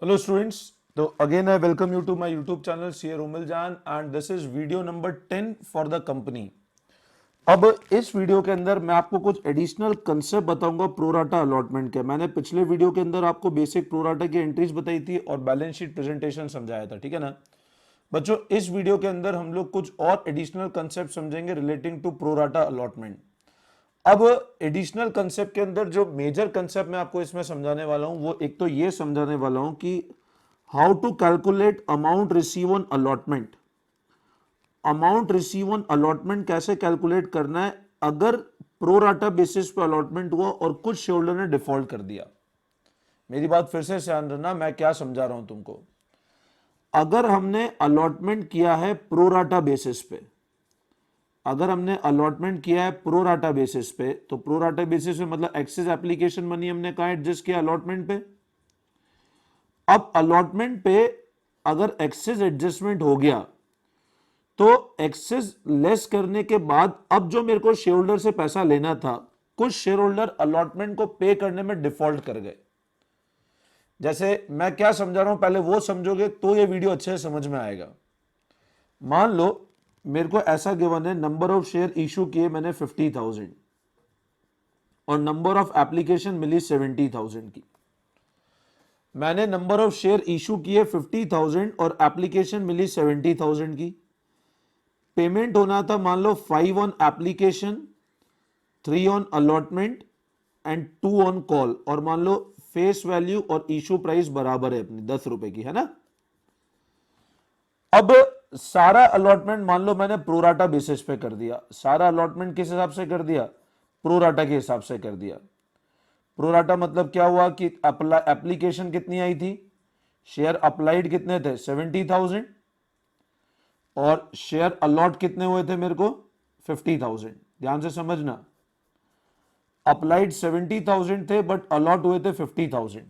Hello students, so again I welcome you to my YouTube channel CA Romil Jan and this is video number 10 for the company. अब इस video के अंदर मैं आपको कुछ additional concept बताऊंगा pro rata allotment के। मैंने पिछले वीडियो के अंदर आपको बेसिक प्रोराटा की एंट्रीज बताई थी और बैलेंस शीट प्रेजेंटेशन समझाया था, ठीक है ना बच्चों। इस वीडियो के अंदर हम लोग कुछ और एडिशनल कंसेप्ट समझेंगे रिलेटिंग टू प्रोराटा अलॉटमेंट। अब एडिशनल कंसेप्ट के अंदर जो मेजर कंसेप्ट मैं आपको इसमें समझाने वाला हूं वो एक तो ये समझाने वाला हूं कि how to calculate amount receive on allotment. Amount receive on allotment कैसे कैलकुलेट करना है अगर प्रोराटा बेसिस पे अलॉटमेंट हुआ और कुछ शेयर होल्डर ने डिफॉल्ट कर दिया। मेरी बात फिर से ध्यान रखना, मैं क्या समझा रहा हूं तुमको। अगर हमने अलॉटमेंट किया है प्रोराटा बेसिस पे, अगर हमने अलॉटमेंट किया है प्रोराटा बेसिस पे, तो प्रोराटा बेसिस पे मतलब एक्सेस एप्लीकेशन मनी हमने कहा एडजस्ट किया अलॉटमेंट पे। अब अलॉटमेंट पे अगर एक्सेस एडजस्टमेंट हो गया तो एक्सेस लेस करने के बाद अब जो मेरे को शेयर होल्डर से पैसा लेना था, कुछ शेयर होल्डर अलॉटमेंट को पे करने में डिफॉल्ट कर गए। जैसे मैं क्या समझा रहा हूं पहले वो समझोगे तो ये वीडियो अच्छे से समझ में आएगा। मान लो मेरे को ऐसा गिवन है, नंबर ऑफ शेयर इशू किए मैंने 50,000 और नंबर ऑफ एप्लीकेशन मिली 70,000 की। मैंने नंबर ऑफ शेयर इशू किए 50,000 और एप्लीकेशन मिली 70,000 की। पेमेंट होना था मान लो 5 on application, 3 on allotment and 2 on call, और मान लो फेस वैल्यू और इशू प्राइस बराबर है अपनी 10 रुपए की, है ना। अब सारा अलॉटमेंट मान लो मैंने प्रोराटा बेसिस पे कर दिया। सारा अलॉटमेंट किस हिसाब से कर दिया? प्रोराटा के हिसाब से कर दिया। प्रोराटा मतलब क्या हुआ कि एप्लीकेशन कितनी आई थी, शेयर अप्लाइड कितने थे 70,000 और शेयर अलॉट कितने हुए थे मेरे को 50,000। ध्यान से समझना, अप्लाइड 70,000 थे बट अलॉट हुए थे 50,000।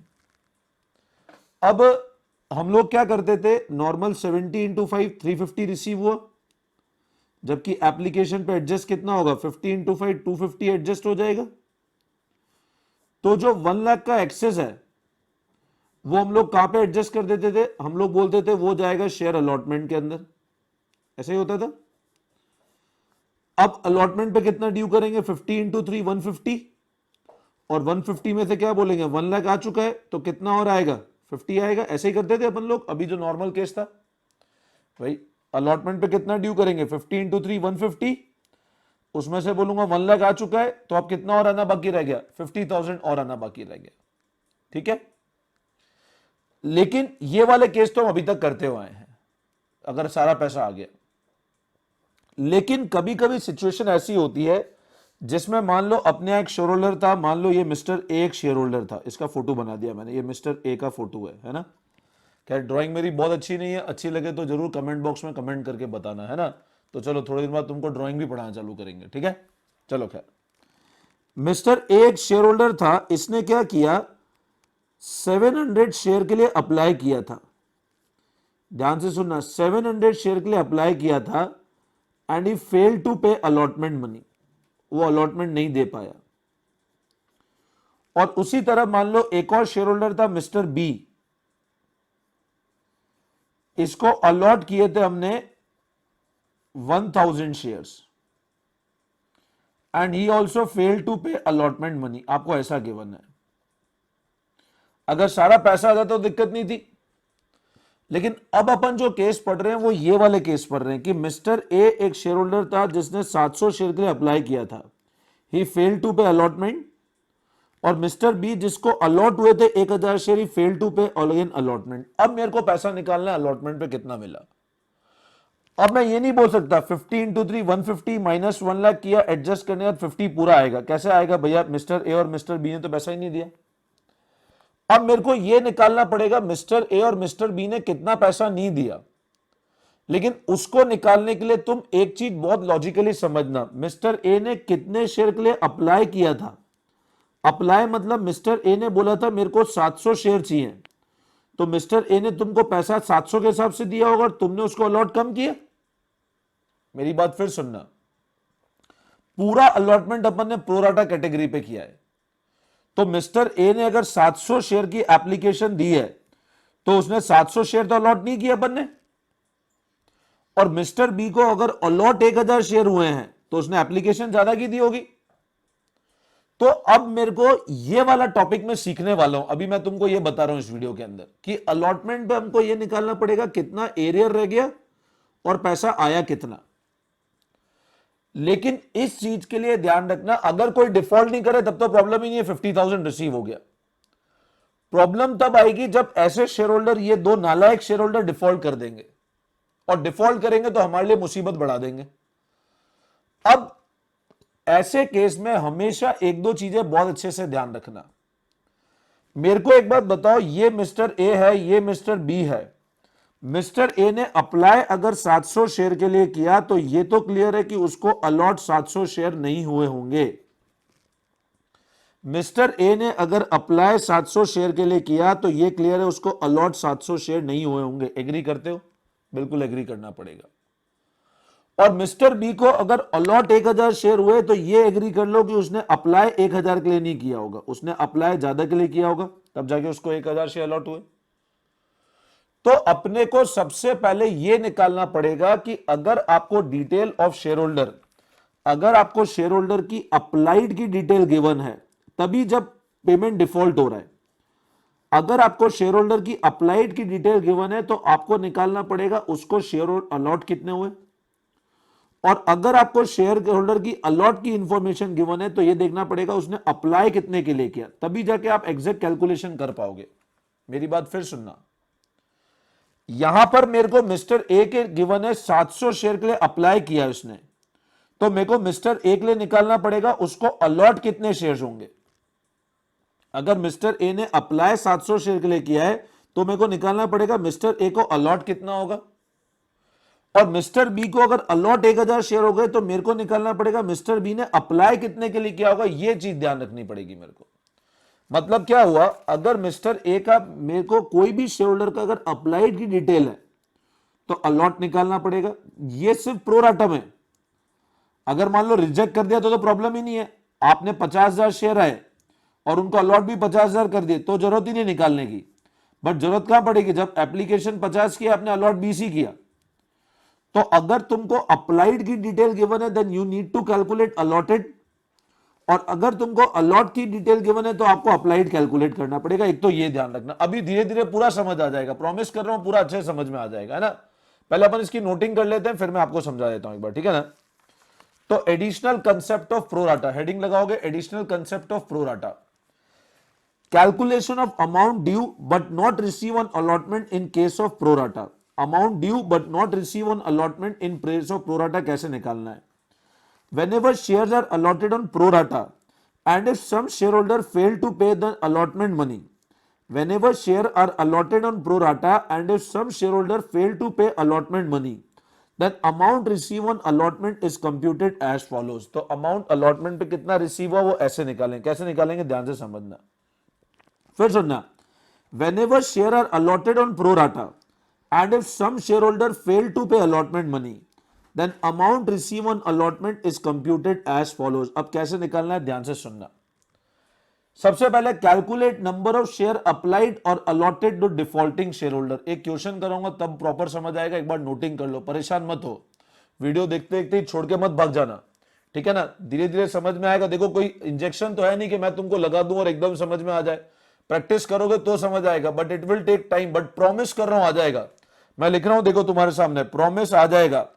अब हम लोग क्या करते थे, नॉर्मल 70 इंटू 5 350 रिसीव हुआ, जबकि एप्लीकेशन पे एडजस्ट कितना होगा 50 इंटू 5 250 एडजस्ट हो जाएगा। तो जो 1 लाख का एक्सेस है वो हम लोग कहां पे एडजस्ट कर देते थे, हम लोग बोलते थे वो जाएगा शेयर अलॉटमेंट के अंदर। ऐसे ही होता था। अब अलॉटमेंट पे कितना ड्यू करेंगे 50 इंटू 3 150, और 150 में से क्या बोलेंगे 1 लाख आ चुका है तो कितना और आएगा 50 आएगा। ऐसे ही करते थे अपन लोग। अभी जो नॉर्मल केस था भाई, अलॉटमेंट पे कितना ड्यू करेंगे 50 इंटू 3 150, उसमें से बोलूंगा 1 लाख आ चुका है तो अब कितना और आना बाकी रह गया 50,000 और आना बाकी रह गया, ठीक है। लेकिन ये वाले केस तो हम अभी तक करते हुए हैं अगर सारा पैसा आ गया। लेकिन कभी कभी सिचुएशन ऐसी होती है जिसमें मान लो अपने एक शेयर होल्डर था, मान लो ये मिस्टर ए एक शेयर होल्डर था, इसका फोटो बना दिया मैंने, ये मिस्टर ए का फोटो है ना। खैर ड्राइंग मेरी बहुत अच्छी नहीं है, अच्छी लगे तो जरूर कमेंट बॉक्स में कमेंट करके बताना, है ना। तो चलो थोड़ी दिन बाद तुमको ड्राइंग भी पढ़ाना चालू करेंगे, ठीक है। चलो खैर, मिस्टर ए एक शेयर होल्डर था, इसने क्या किया 700 शेयर के लिए अप्लाई किया था। ध्यान से सुनना, 700 शेयर के लिए अप्लाई किया था and he failed to pay allotment money, वो अलॉटमेंट नहीं दे पाया। और उसी तरह मान लो एक और शेयर होल्डर था मिस्टर बी, इसको अलॉट किए थे हमने 1000 shares and he also fail to pay allotment money. आपको ऐसा गिवन है, अगर सारा पैसा आ जाता तो दिक्कत नहीं थी। लेकिन अब अपन जो केस पढ़ रहे हैं वो ये वाले केस पढ़ रहे हैं कि मिस्टर ए एक शेयर होल्डर था जिसने 700 शेयर के लिए अप्लाई किया था, ही फेल टू पे अलॉटमेंट, और मिस्टर बी जिसको अलॉट हुए थे 1000 शेयर, ही फेल टू पे अगेन अलॉटमेंट। अब मेरे को पैसा निकालना है अलॉटमेंट पे कितना मिला। अब मैं ये नहीं बोल सकता 50 इंटू 3 150 माइनस 1 लाख किया, एडजस्ट करने के बाद 50 पूरा आएगा। कैसे आएगा भैया, मिस्टर ए और मिस्टर बी ने तो पैसा ही नहीं दिया। अब मेरे को यह निकालना पड़ेगा मिस्टर ए और मिस्टर बी ने कितना पैसा नहीं दिया। लेकिन उसको निकालने के लिए तुम एक चीज बहुत लॉजिकली समझना, मिस्टर ए ने कितने शेयर के लिए अप्लाई किया था। अप्लाई मतलब मिस्टर ए ने बोला था मेरे को 700 शेयर चाहिए, तो मिस्टर ए ने तुमको पैसा 700 के हिसाब से दिया होगा और तुमने उसको अलॉट कम किया। मेरी बात फिर सुनना, पूरा अलॉटमेंट अपन ने प्रोराटा कैटेगरी पे किया है। तो मिस्टर ए ने अगर 700 शेयर की एप्लीकेशन दी है तो उसने 700 शेयर तो अलॉट नहीं किया अपन ने, और मिस्टर बी को अगर अलॉट 1000 शेयर हुए हैं तो उसने एप्लीकेशन ज्यादा की दी होगी। तो अब मेरे को ये वाला टॉपिक मैं सीखने वाला हूं, अभी मैं तुमको ये बता रहा हूं इस वीडियो के अंदर कि अलॉटमेंट पे हमको ये निकालना पड़ेगा कितना एरियर रह गया और पैसा आया कितना। लेकिन इस चीज के लिए ध्यान रखना, अगर कोई डिफॉल्ट नहीं करे तब तो प्रॉब्लम ही नहीं है, 50,000 रिसीव हो गया। प्रॉब्लम तब आएगी जब ऐसे शेयर होल्डर, ये दो नालायक शेयर होल्डर डिफॉल्ट कर देंगे, और डिफॉल्ट करेंगे तो हमारे लिए मुसीबत बढ़ा देंगे। अब ऐसे केस में हमेशा एक दो चीजें बहुत अच्छे से ध्यान रखना। मेरे को एक बात बताओ, ये मिस्टर ए है, ये मिस्टर बी है। मिस्टर ए ने अप्लाई अगर 700 शेयर के लिए किया तो ये तो क्लियर है कि उसको अलॉट 700 शेयर नहीं हुए होंगे। मिस्टर ए ने अगर अप्लाई 700 शेयर के लिए किया तो ये क्लियर है उसको अलॉट 700 शेयर नहीं हुए होंगे। एग्री करते हो? बिल्कुल एग्री करना पड़ेगा। और मिस्टर बी को अगर अलॉट 1000 शेयर हुए तो ये एग्री कर लो कि उसने अप्लाई 1000 के लिए नहीं किया होगा, उसने अप्लाई ज्यादा के लिए किया होगा, तब जाके उसको 1000 शेयर अलॉट हुए। तो अपने को सबसे पहले यह निकालना पड़ेगा कि अगर आपको डिटेल ऑफ शेयर होल्डर, अगर आपको शेयर होल्डर की अप्लाइड की डिटेल गिवन है तभी जब पेमेंट डिफॉल्ट हो रहा है। अगर आपको शेयर होल्डर की अप्लाइड की डिटेल गिवन है तो आपको निकालना पड़ेगा उसको शेयर अलॉट कितने हुए, और अगर आपको शेयर होल्डर की अलॉट की इंफॉर्मेशन गिवन है तो यह देखना पड़ेगा उसने अप्लाई कितने के लिए किया, तभी जाके आप एग्जैक्ट कैलकुलेशन कर पाओगे। मेरी बात फिर सुनना, यहां पर मेरे को मिस्टर ए के गिवन है 700 शेयर के लिए अप्लाई किया उसने, तो मेरे को मिस्टर ए के लिए निकालना पड़ेगा उसको अलॉट कितने शेयर्स होंगे। अगर मिस्टर ए ने अप्लाई 700 शेयर के लिए किया है तो मेरे को निकालना पड़ेगा मिस्टर ए को अलॉट कितना होगा, और मिस्टर बी को अगर अलॉट 1000 शेयर हो गए तो मेरे को निकालना पड़ेगा मिस्टर बी ने अप्लाई कितने के लिए किया होगा। यह चीज ध्यान रखनी पड़ेगी मेरे को। मतलब क्या हुआ, अगर मिस्टर ए का, मेरे को कोई भी शेयर होल्डर का अगर अप्लाइड की डिटेल है तो अलॉट निकालना पड़ेगा। यह सिर्फ प्रोराटम है। अगर मान लो रिजेक्ट कर दिया तो प्रॉब्लम ही नहीं है, आपने 50,000 शेयर आए और उनको अलॉट भी 50,000 कर दिए तो जरूरत ही नहीं निकालने की। बट जरूरत कहां पड़ेगी, जब एप्लीकेशन 50 की आपने अलॉट 20 ही किया। तो अगर तुमको अप्लाइड की डिटेल गिवन है then you need to calculate allotted, और अगर तुमको अलॉट की डिटेल गिवन है तो आपको अप्लाइड कैलकुलेट करना पड़ेगा। एक तो ये ध्यान रखना, अभी धीरे धीरे पूरा समझ आ जाएगा, प्रॉमिस कर रहा हूं पूरा अच्छे समझ में आ जाएगा, है ना। पहले अपन इसकी नोटिंग कर लेते हैं फिर मैं आपको समझा देता हूं एक बार, ठीक है ना। तो additional concept of pro rata, heading लगाओगे additional concept of pro rata. Calculation of amount due but not receive on allotment in case of pro rata. Amount due but not receive on allotment in case of pro rata कैसे निकालना है। Whenever shares are allotted on pro rata and if some shareholder fail to pay the allotment money, whenever shares are allotted on pro rata and if some shareholder fail to pay allotment money, then amount received on allotment is computed as follows। तो amount allotment पे कितना receive हुआ वो ऐसे निकालेंगे, कैसे निकालेंगे ध्यान से समझना। फिर सुनना, whenever shares are allotted on pro rata and if some shareholder fail to pay allotment money, then amount received on allotment is computed as follows। अब कैसे निकालना है ध्यान से सुनना। सबसे पहले calculate number of share applied और allotted to defaulting share holder. एक क्वेश्चन करूंगा तब प्रॉपर समझ आएगा, एक बार नोटिंग कर लो, परेशान मत हो, वीडियो देखते देखते ही छोड़ के मत भाग जाना, ठीक है ना। धीरे धीरे समझ में आएगा। देखो कोई इंजेक्शन तो है नहीं कि मैं तुमको लगा दूं और एकदम समझ में आ जाए। प्रैक्टिस करोगे तो समझ आएगा, but it will take time. But promise कर रहा हूं आ जाएगा, मैं लिख रहा हूं देखो तुम्हारे सामने, प्रॉमिस आ जाएगा,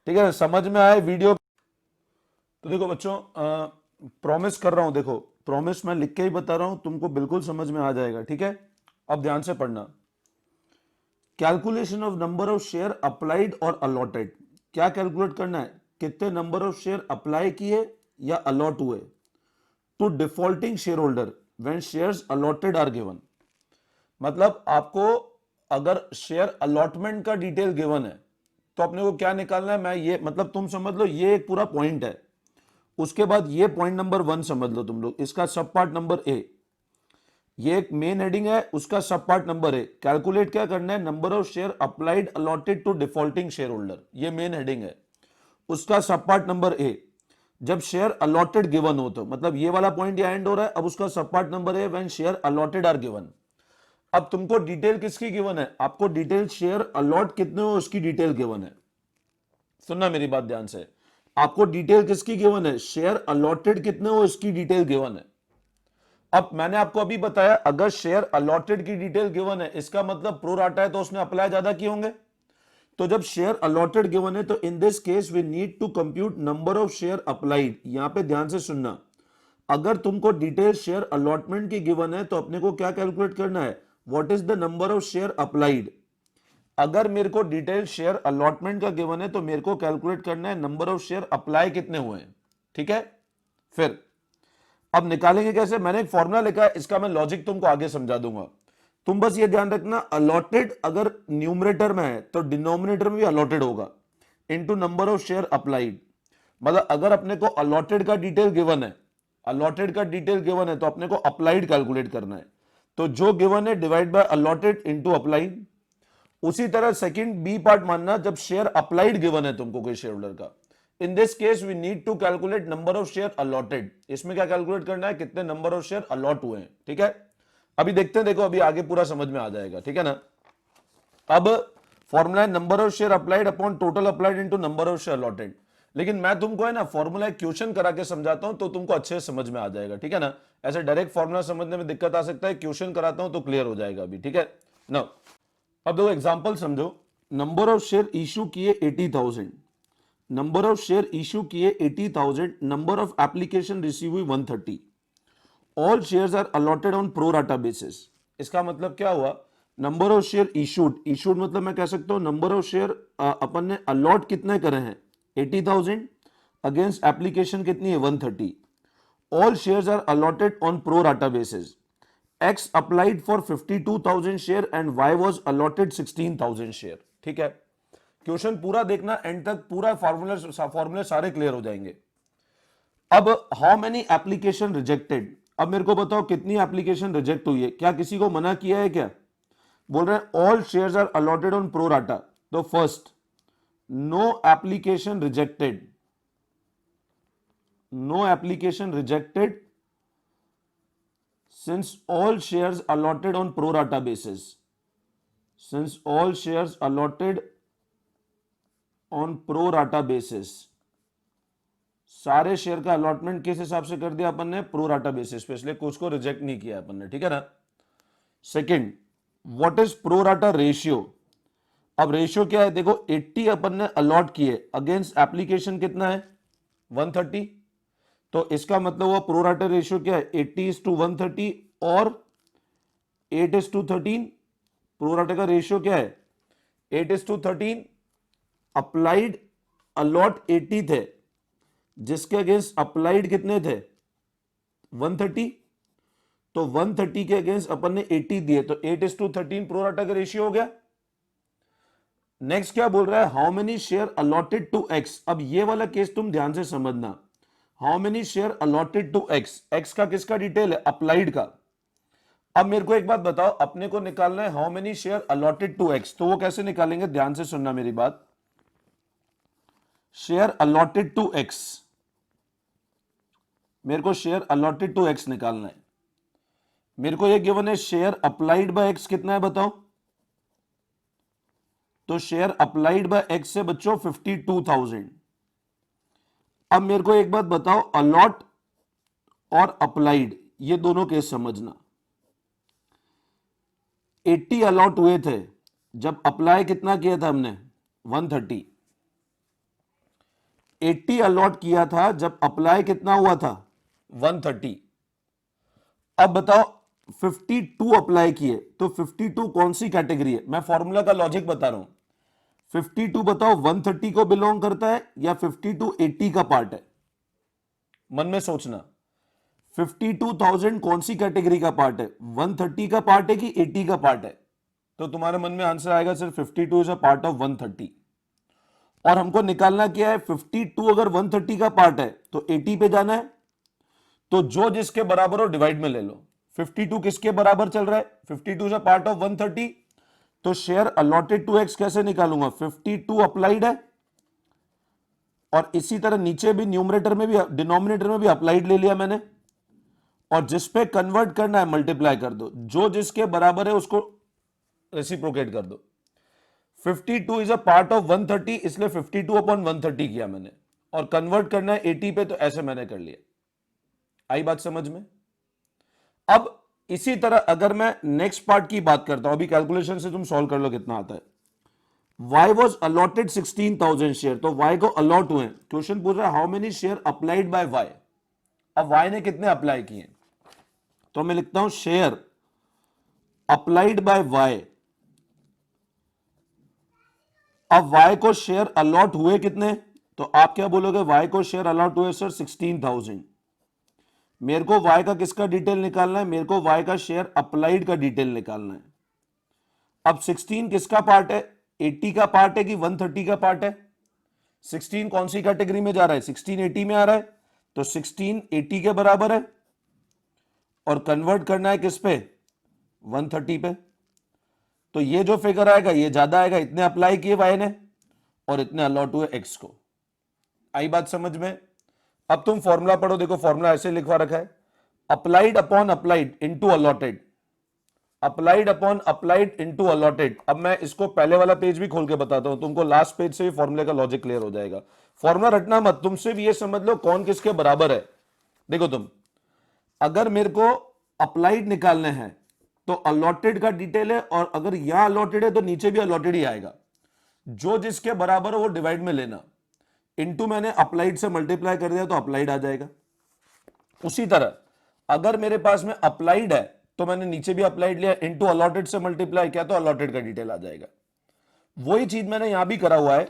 ठीक है। समझ में आए वीडियो तो देखो बच्चों, प्रॉमिस कर रहा हूं, देखो प्रॉमिस मैं लिख के ही बता रहा हूं, तुमको बिल्कुल समझ में आ जाएगा, ठीक है। अब ध्यान से पढ़ना। Calculation of number of share applied और अलॉटेड। क्या कैलकुलेट करना है, कितने नंबर ऑफ शेयर अप्लाई किए या अलॉट हुए to defaulting share holder when shares allotted are given. मतलब आपको अगर शेयर अलॉटमेंट का डिटेल गिवन है तो अपने को क्या निकालना है, मैं ये मतलब तुम समझ लो ये एक पूरा पॉइंट है। उसके बाद ये पॉइंट नंबर 1 समझ लो तुम लोग, इसका सब पार्ट नंबर ए, ये एक मेन हेडिंग है, उसका सब पार्ट नंबर ए। कैलकुलेट क्या करना है, number of share applied allotted to defaulting share holder, ये मेन हेडिंग है, उसका सब पार्ट नंबर ए। जब शेयर अलॉटेड गिवन हो तो मतलब ये वाला पॉइंट यहाँ एंड हो रहा है। अब उसका सब part number A when share allotted are given. अब तुमको डिटेल किसकी गिवन है, आपको डिटेल शेयर अलॉट कितने हो उसकी डिटेल गिवन है। सुनना मेरी बात ध्यान से, आपको डिटेल किसकी गिवन है, शेयर अलॉटेड कितने हो इसकी डिटेल गिवन है। अब मैंने आपको अभी बताया अगर शेयर अलॉटेड की डिटेल गिवन है इसका मतलब प्रो राटा है तो उसने अप्लाई ज्यादा किए होंगे। तो जब शेयर अलॉटेड गिवन है तो in this case we need to compute number of share applied. यहां पे ध्यान से सुनना, अगर तुमको डिटेल शेयर अलॉटमेंट की गिवन है तो अपने को क्या कैलकुलेट करना है, what is the number of share applied. अगर मेरे को डिटेल शेयर अलॉटमेंट का गिवन है तो मेरे को कैलकुलेट करना है नंबर ऑफ शेयर अप्लाई कितने हुए हैं। ठीक है, फिर अब निकालेंगे कैसे, मैंने एक फॉर्मूला लिखा है, इसका मैं लॉजिक तुमको आगे समझा दूंगा। तुम बस ये ध्यान रखना, अलॉटेड अगर न्यूमरेटर में है तो डिनोमिनेटर में भी अलॉटेड होगा into number of share applied. मतलब अगर अपने को अलॉटेड का डिटेल गिवन है, अलॉटेड का डिटेल गिवन है तो अपने को अप्लाइड कैलकुलेट करना है। तो जो गिवन है divide by allotted into applied. उसी तरह सेकंड बी पार्ट मानना, जब शेयर अप्लाइड गिवन है तुमको कोई शेयर होल्डर का, in this case we need to calculate number of share allotted. इसमें क्या कैलकुलेट करना है, कितने नंबर ऑफ शेयर अलॉट हुए हैं। ठीक है, अभी देखते हैं, देखो अभी आगे पूरा समझ में आ जाएगा। ठीक है ना, अब फॉर्मूला है number of share applied upon total applied into number of share allotted. लेकिन मैं तुमको है ना फॉर्मूला क्वेश्चन करा के समझाता हूं तो तुमको अच्छे से समझ में आ जाएगा। ठीक है ना, ऐसे डायरेक्ट फॉर्मूला समझने में दिक्कत आ सकता है, क्वेश्चन कराता हूं तो क्लियर हो जाएगा अभी। ठीक है ना, अब देखो एग्जांपल समझो, नंबर ऑफ शेयर इशू किए 80,000, नंबर ऑफ शेयर इशू किए 80,000, नंबर ऑफ एप्लीकेशन रिसीव हुई 130, all shares are allotted on pro rata basis. इसका मतलब क्या हुआ, number of share issued, issued मतलब मैं कह सकता हूं नंबर ऑफ शेयर अपन ने अलॉट कितने करे हैं 80,000 अगेंस्ट एप्लीकेशन कितनी है 130, all shares are allotted on pro rata basis. X applied for 52,000 share and Y was allotted 16,000 share. ठीक है, क्वेश्चन पूरा देखना एंड तक, पूरा फॉर्मूले सारे क्लियर हो जाएंगे। अब हाउ मेनी एप्लीकेशन रिजेक्टेड, अब मेरे को बताओ कितनी एप्लीकेशन रिजेक्ट हुई है, क्या किसी को मना किया है क्या, बोल रहे हैं all shares are allotted on pro rata. तो first, no application rejected, no application rejected since all shares allotted on pro rata basis, since all shares allotted on pro rata basis, सारे शेयर का allotment किस हिसाब से कर दिया अपन ने, pro rata basis पे, इसलिए कुछ को रिजेक्ट नहीं किया अपन ने। ठीक है ना, second, what is pro rata ratio. अब रेशियो क्या है, देखो 80 अपन ने अलॉट किए अगेंस्ट एप्लीकेशन कितना है 130, तो इसका मतलब हुआ प्रो राटा रेशियो क्या है 80:130 और 8:13। प्रो राटा का रेशियो क्या है 8:13। अप्लाइड अलॉट 80 थे जिसके अगेंस्ट अप्लाइड कितने थे 130, तो 130 के अगेंस्ट अपन ने 80 दिए तो 8:13 प्रो राटा का रेशियो हो गया। नेक्स्ट क्या बोल रहा है, how many share allotted to X. अब ये वाला केस तुम ध्यान से समझना, how many share allotted to X, X का किसका डिटेल है अप्लाइड का। अब मेरे को एक बात बताओ, अपने को निकालना है how many share allotted to X, तो वो कैसे निकालेंगे, ध्यान से सुनना मेरी बात। शेयर अलॉटेड टू एक्स, मेरे को शेयर अलॉटेड टू एक्स निकालना है। मेरे को ये गिवन है शेयर अप्लाइड बाय एक्स कितना है बताओ, तो शेयर अप्लाइड बाय एक्स से बच्चों 52,000। अब मेरे को एक बात बताओ, अलॉट और अप्लाइड ये दोनों केस समझना। 80 अलॉट हुए थे, जब अप्लाई कितना किया था हमने 130। 80 अलॉट किया था जब अप्लाई कितना हुआ था 130। अब बताओ 52 अप्लाई किए, तो 52 कौन सी कैटेगरी है, मैं फॉर्मूला का लॉजिक बता रहा हूं। 52 बताओ 130 को बिलोंग करता है या 52 80 का पार्ट है, मन में सोचना। 52,000 कौन सी कैटेगरी का पार्ट है, 130 का पार्ट है कि 80 का पार्ट है, तो तुम्हारे मन में आंसर आएगा सिर्फ 52 इज अ पार्ट ऑफ 130। और हमको निकालना क्या है, 52 अगर 130 का पार्ट है तो 80 पे जाना है, तो जो जिसके बराबर हो डिवाइड में ले लो। 52 किसके बराबर चल रहा है, 52 इज अ पार्ट ऑफ 130, तो शेयर अलॉटेड टू एक्स कैसे निकालूंगा, 52 अप्लाइड है और इसी तरह नीचे भी न्यूमरेटर में भी डिनोमिनेटर में भी अप्लाइड ले लिया मैंने, और जिस पे कन्वर्ट करना है मल्टीप्लाई कर दो, जो जिसके बराबर है उसको रेसिप्रोकेट कर दो। 52 इज अ पार्ट ऑफ 130, इसलिए 52 अपॉन 130 किया मैंने, और कन्वर्ट करना है 80 पे, तो ऐसे मैंने कर लिया। आई बात समझ में? अब इसी तरह अगर मैं नेक्स्ट पार्ट की बात करता हूं, अभी कैलकुलेशन से तुम सॉल्व कर लो कितना आता है। Y was allotted 16,000 शेयर, तो Y को अलॉट हुए, क्वेश्चन पूछ रहा है how many share applied bye Y। अब Y ने कितने अप्लाई किए, तो मैं लिखता हूं शेयर अप्लाइड बाय Y। अब Y को शेयर अलॉट हुए कितने, तो आप क्या बोलोगे, Y को शेयर अलॉट हुए सर 16,000। मेरे को Y का किसका डिटेल निकालना है, मेरे को Y का शेयर अप्लाइड का डिटेल निकालना है। अब 16 किसका पार्ट है, 80 का पार्ट है कि 130 का पार्ट है? 16 कौन सी कैटेगरी में जा रहा है, 16 80 में आ रहा है, तो 16 80 के बराबर है, और कन्वर्ट करना है किस पे, 130 पे। तो ये जो फिगर आएगा ये ज्यादा आएगा, इतने अप्लाई किए वाई ने और इतने अलॉट हुए एक्स को। आई बात समझ में? अब तुम फॉर्मूला पढ़ो, देखो फॉर्मूला ऐसे लिखवा रखा है, applied upon applied into allotted, applied upon applied into allotted. अब मैं इसको पहले वाला पेज भी खोल के बताता हूं तुमको, लास्ट पेज से भी फॉर्मूले का लॉजिक क्लियर हो जाएगा। फॉर्मूला रटना मत, तुम सिर्फ ये समझ लो कौन किसके बराबर है। देखो तुम, अगर मेरे को अप्लाइड निकालने हैं तो अलॉटेड का डिटेल है, और अगर यहां अलॉटेड है तो नीचे भी अलॉटेड ही आएगा। जो जिसके बराबर है वो डिवाइड में लेना, इनटू मैंने अप्लाइड से मल्टीप्लाई कर दिया तो अप्लाइड आ जाएगा। उसी तरह अगर मेरे पास में अप्लाइड है तो मैंने नीचे भी अप्लाइड लिया, इनटू अलॉटेड से मल्टीप्लाई किया तो अलॉटेड का डिटेल आ जाएगा। वही चीज मैंने यहां भी करा हुआ है,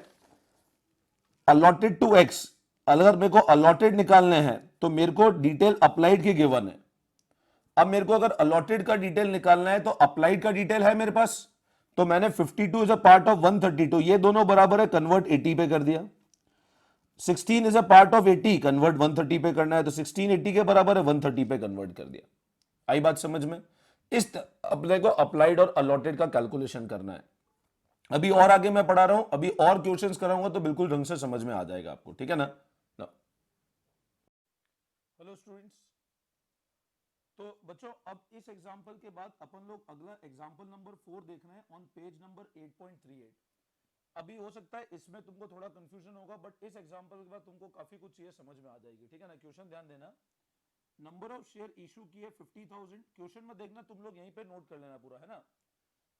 अलॉटेड टू एक्स। अगर मेरे को अलॉटेड निकालने हैं तो मेरे को डिटेल अप्लाइड की गिवन है। अब मेरे को अगर अलॉटेड का डिटेल निकालना है तो अप्लाइड का डिटेल है मेरे पास, तो मैंने 52 इज अ पार्ट ऑफ 132, ये दोनों बराबर है, कन्वर्ट 80 पे कर दिया। 16 is a part of 80, convert 130 पे करना है, तो 16 80 के बराबर है, 130 पे कन्वर्ट कर दिया। आई बात समझ में? अपने को अप्लाइड और अलॉटेड का कैलकुलेशन करना है। अभी और आगे मैं पढ़ा रहा हूं, अभी और क्वेश्चंस कराऊंगा तो बिल्कुल ढंग से समझ में आ जाएगा आपको, ठीक है ना? हेलो स्टूडेंट्स, तो बच्चों अब इस एग्जांपल के बाद अपन लोग अगला एग्जांपल नंबर 4 देख रहे हैं ऑन पेज नंबर 8.38। अभी हो सकता है इसमें तुमको थोड़ा कंफ्यूजन होगा, बट इस एग्जांपल के बाद तुमको काफी कुछ चीजें समझ में आ जाएगी, ठीक है ना? क्वेश्चन ध्यान देना, नंबर ऑफ शेयर इशू किए 50,000, क्वेश्चन में देखना तुम लोग यहीं पे नोट कर लेना पूरा, है ना?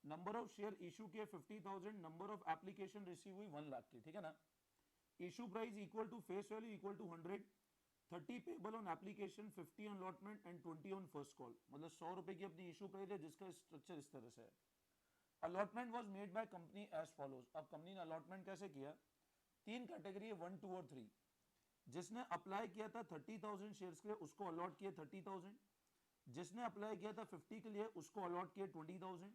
नंबर ऑफ शेयर इशू किए 50,000, नंबर ऑफ एप्लीकेशन रिसीव हुई 1 लाख की, ठीक है ना? Issue price equal to face value equal to 100, 30 payable on application, 50 on allotment and 20 on first call. मतलब 100 रुपए की अपनी इशू प्राइस है, जिसका स्ट्रक्चर इस तरह से है। Allotment was made by company as follows. अब कंपनी ने अलॉटमेंट कैसे किया, तीन कैटेगरी है, 1 2 और 3। जिसने अप्लाई किया था 30,000 शेयर्स के लिए उसको अलॉट किए 30,000, जिसने अप्लाई किया था 50 के लिए उसको अलॉट किए 20,000,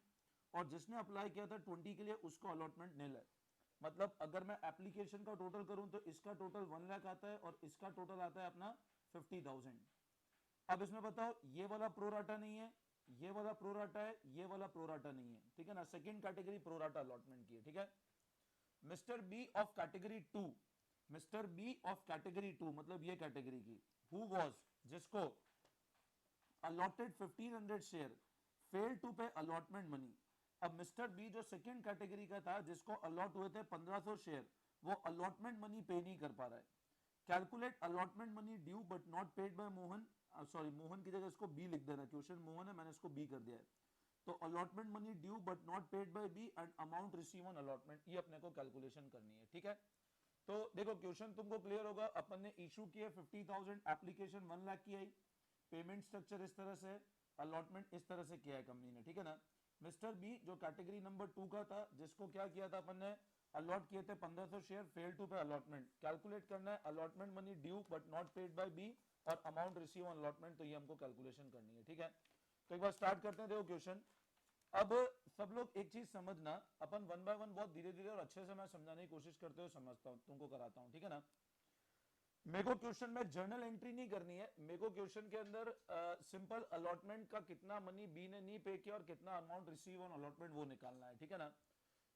और जिसने अप्लाई किया था 20 के लिए उसको अलॉटमेंट नहीं है। मतलब अगर मैं एप्लीकेशन का टोटल करूं तो इसका टोटल 1 लाख आता है और इसका टोटल आता है अपना 50,000। अब इसमें बताओ, ये वाला प्रोराटा नहीं है, ये वाला प्रोराटा है, ये वाला प्रोराटा नहीं है, ठीक है ना? सेकंड कैटेगरी प्रोराटा अलॉटमेंट की है, ठीक है? Mister B of category 2, mister B of category 2 मतलब ये कैटेगरी की, हु वाज, जिसको allotted 1500 share, fail to pay allotment money. अब मिस्टर बी जो सेकंड कैटेगरी का था, जिसको अलॉट हुए थे 1500 शेयर, वो अलॉटमेंट मनी पे नहीं कर पा रहा है। Calculate allotment money due but not paid bye Mohan, sorry Mohan की जगह इसको बी लिख देना, क्वेश्चन मोहन है, मैंने इसको बी कर दिया है। तो allotment money due but not paid by B and amount receive on allotment, ये अपने को कैलकुलेशन करनी है, ठीक है? तो देखो क्वेश्चन तुमको क्लियर होगा, अपन ने इशू किया 50,000, एप्लीकेशन 1 लाख की आई, पेमेंट स्ट्रक्चर इस तरह से, अलॉटमेंट इस तरह से किया है कंपनी ने, ठीक है ना? मिस्टर बी जो कैटेगरी नंबर 2 का था, जिसको क्या किया था अपन ने, अलॉट किए थे 1500 share, fail to pay allotment. Calculate करना है allotment money due but not paid by B और अमाउंट रिसीव ऑन अलॉटमेंट, तो ये हमको कैलकुलेशन करनी है, ठीक है? तो एक बार स्टार्ट करते हैं, देखो क्वेश्चन। अब सब लोग एक चीज समझना, अपन वन बाय वन बहुत धीरे धीरे और अच्छे से मैं समझाने की कोशिश करते हुए समझता हूं, तुमको कराता हूं, ठीक है ना? मेरे को क्वेश्चन में जर्नल एंट्री नहीं करनी है, मेरे को क्वेश्चन के अंदर सिंपल अलॉटमेंट का कितना मनी बी ने नहीं पे किया और कितना अमाउंट रिसीव ऑन अलॉटमेंट वो निकालना है, ठीक है ना?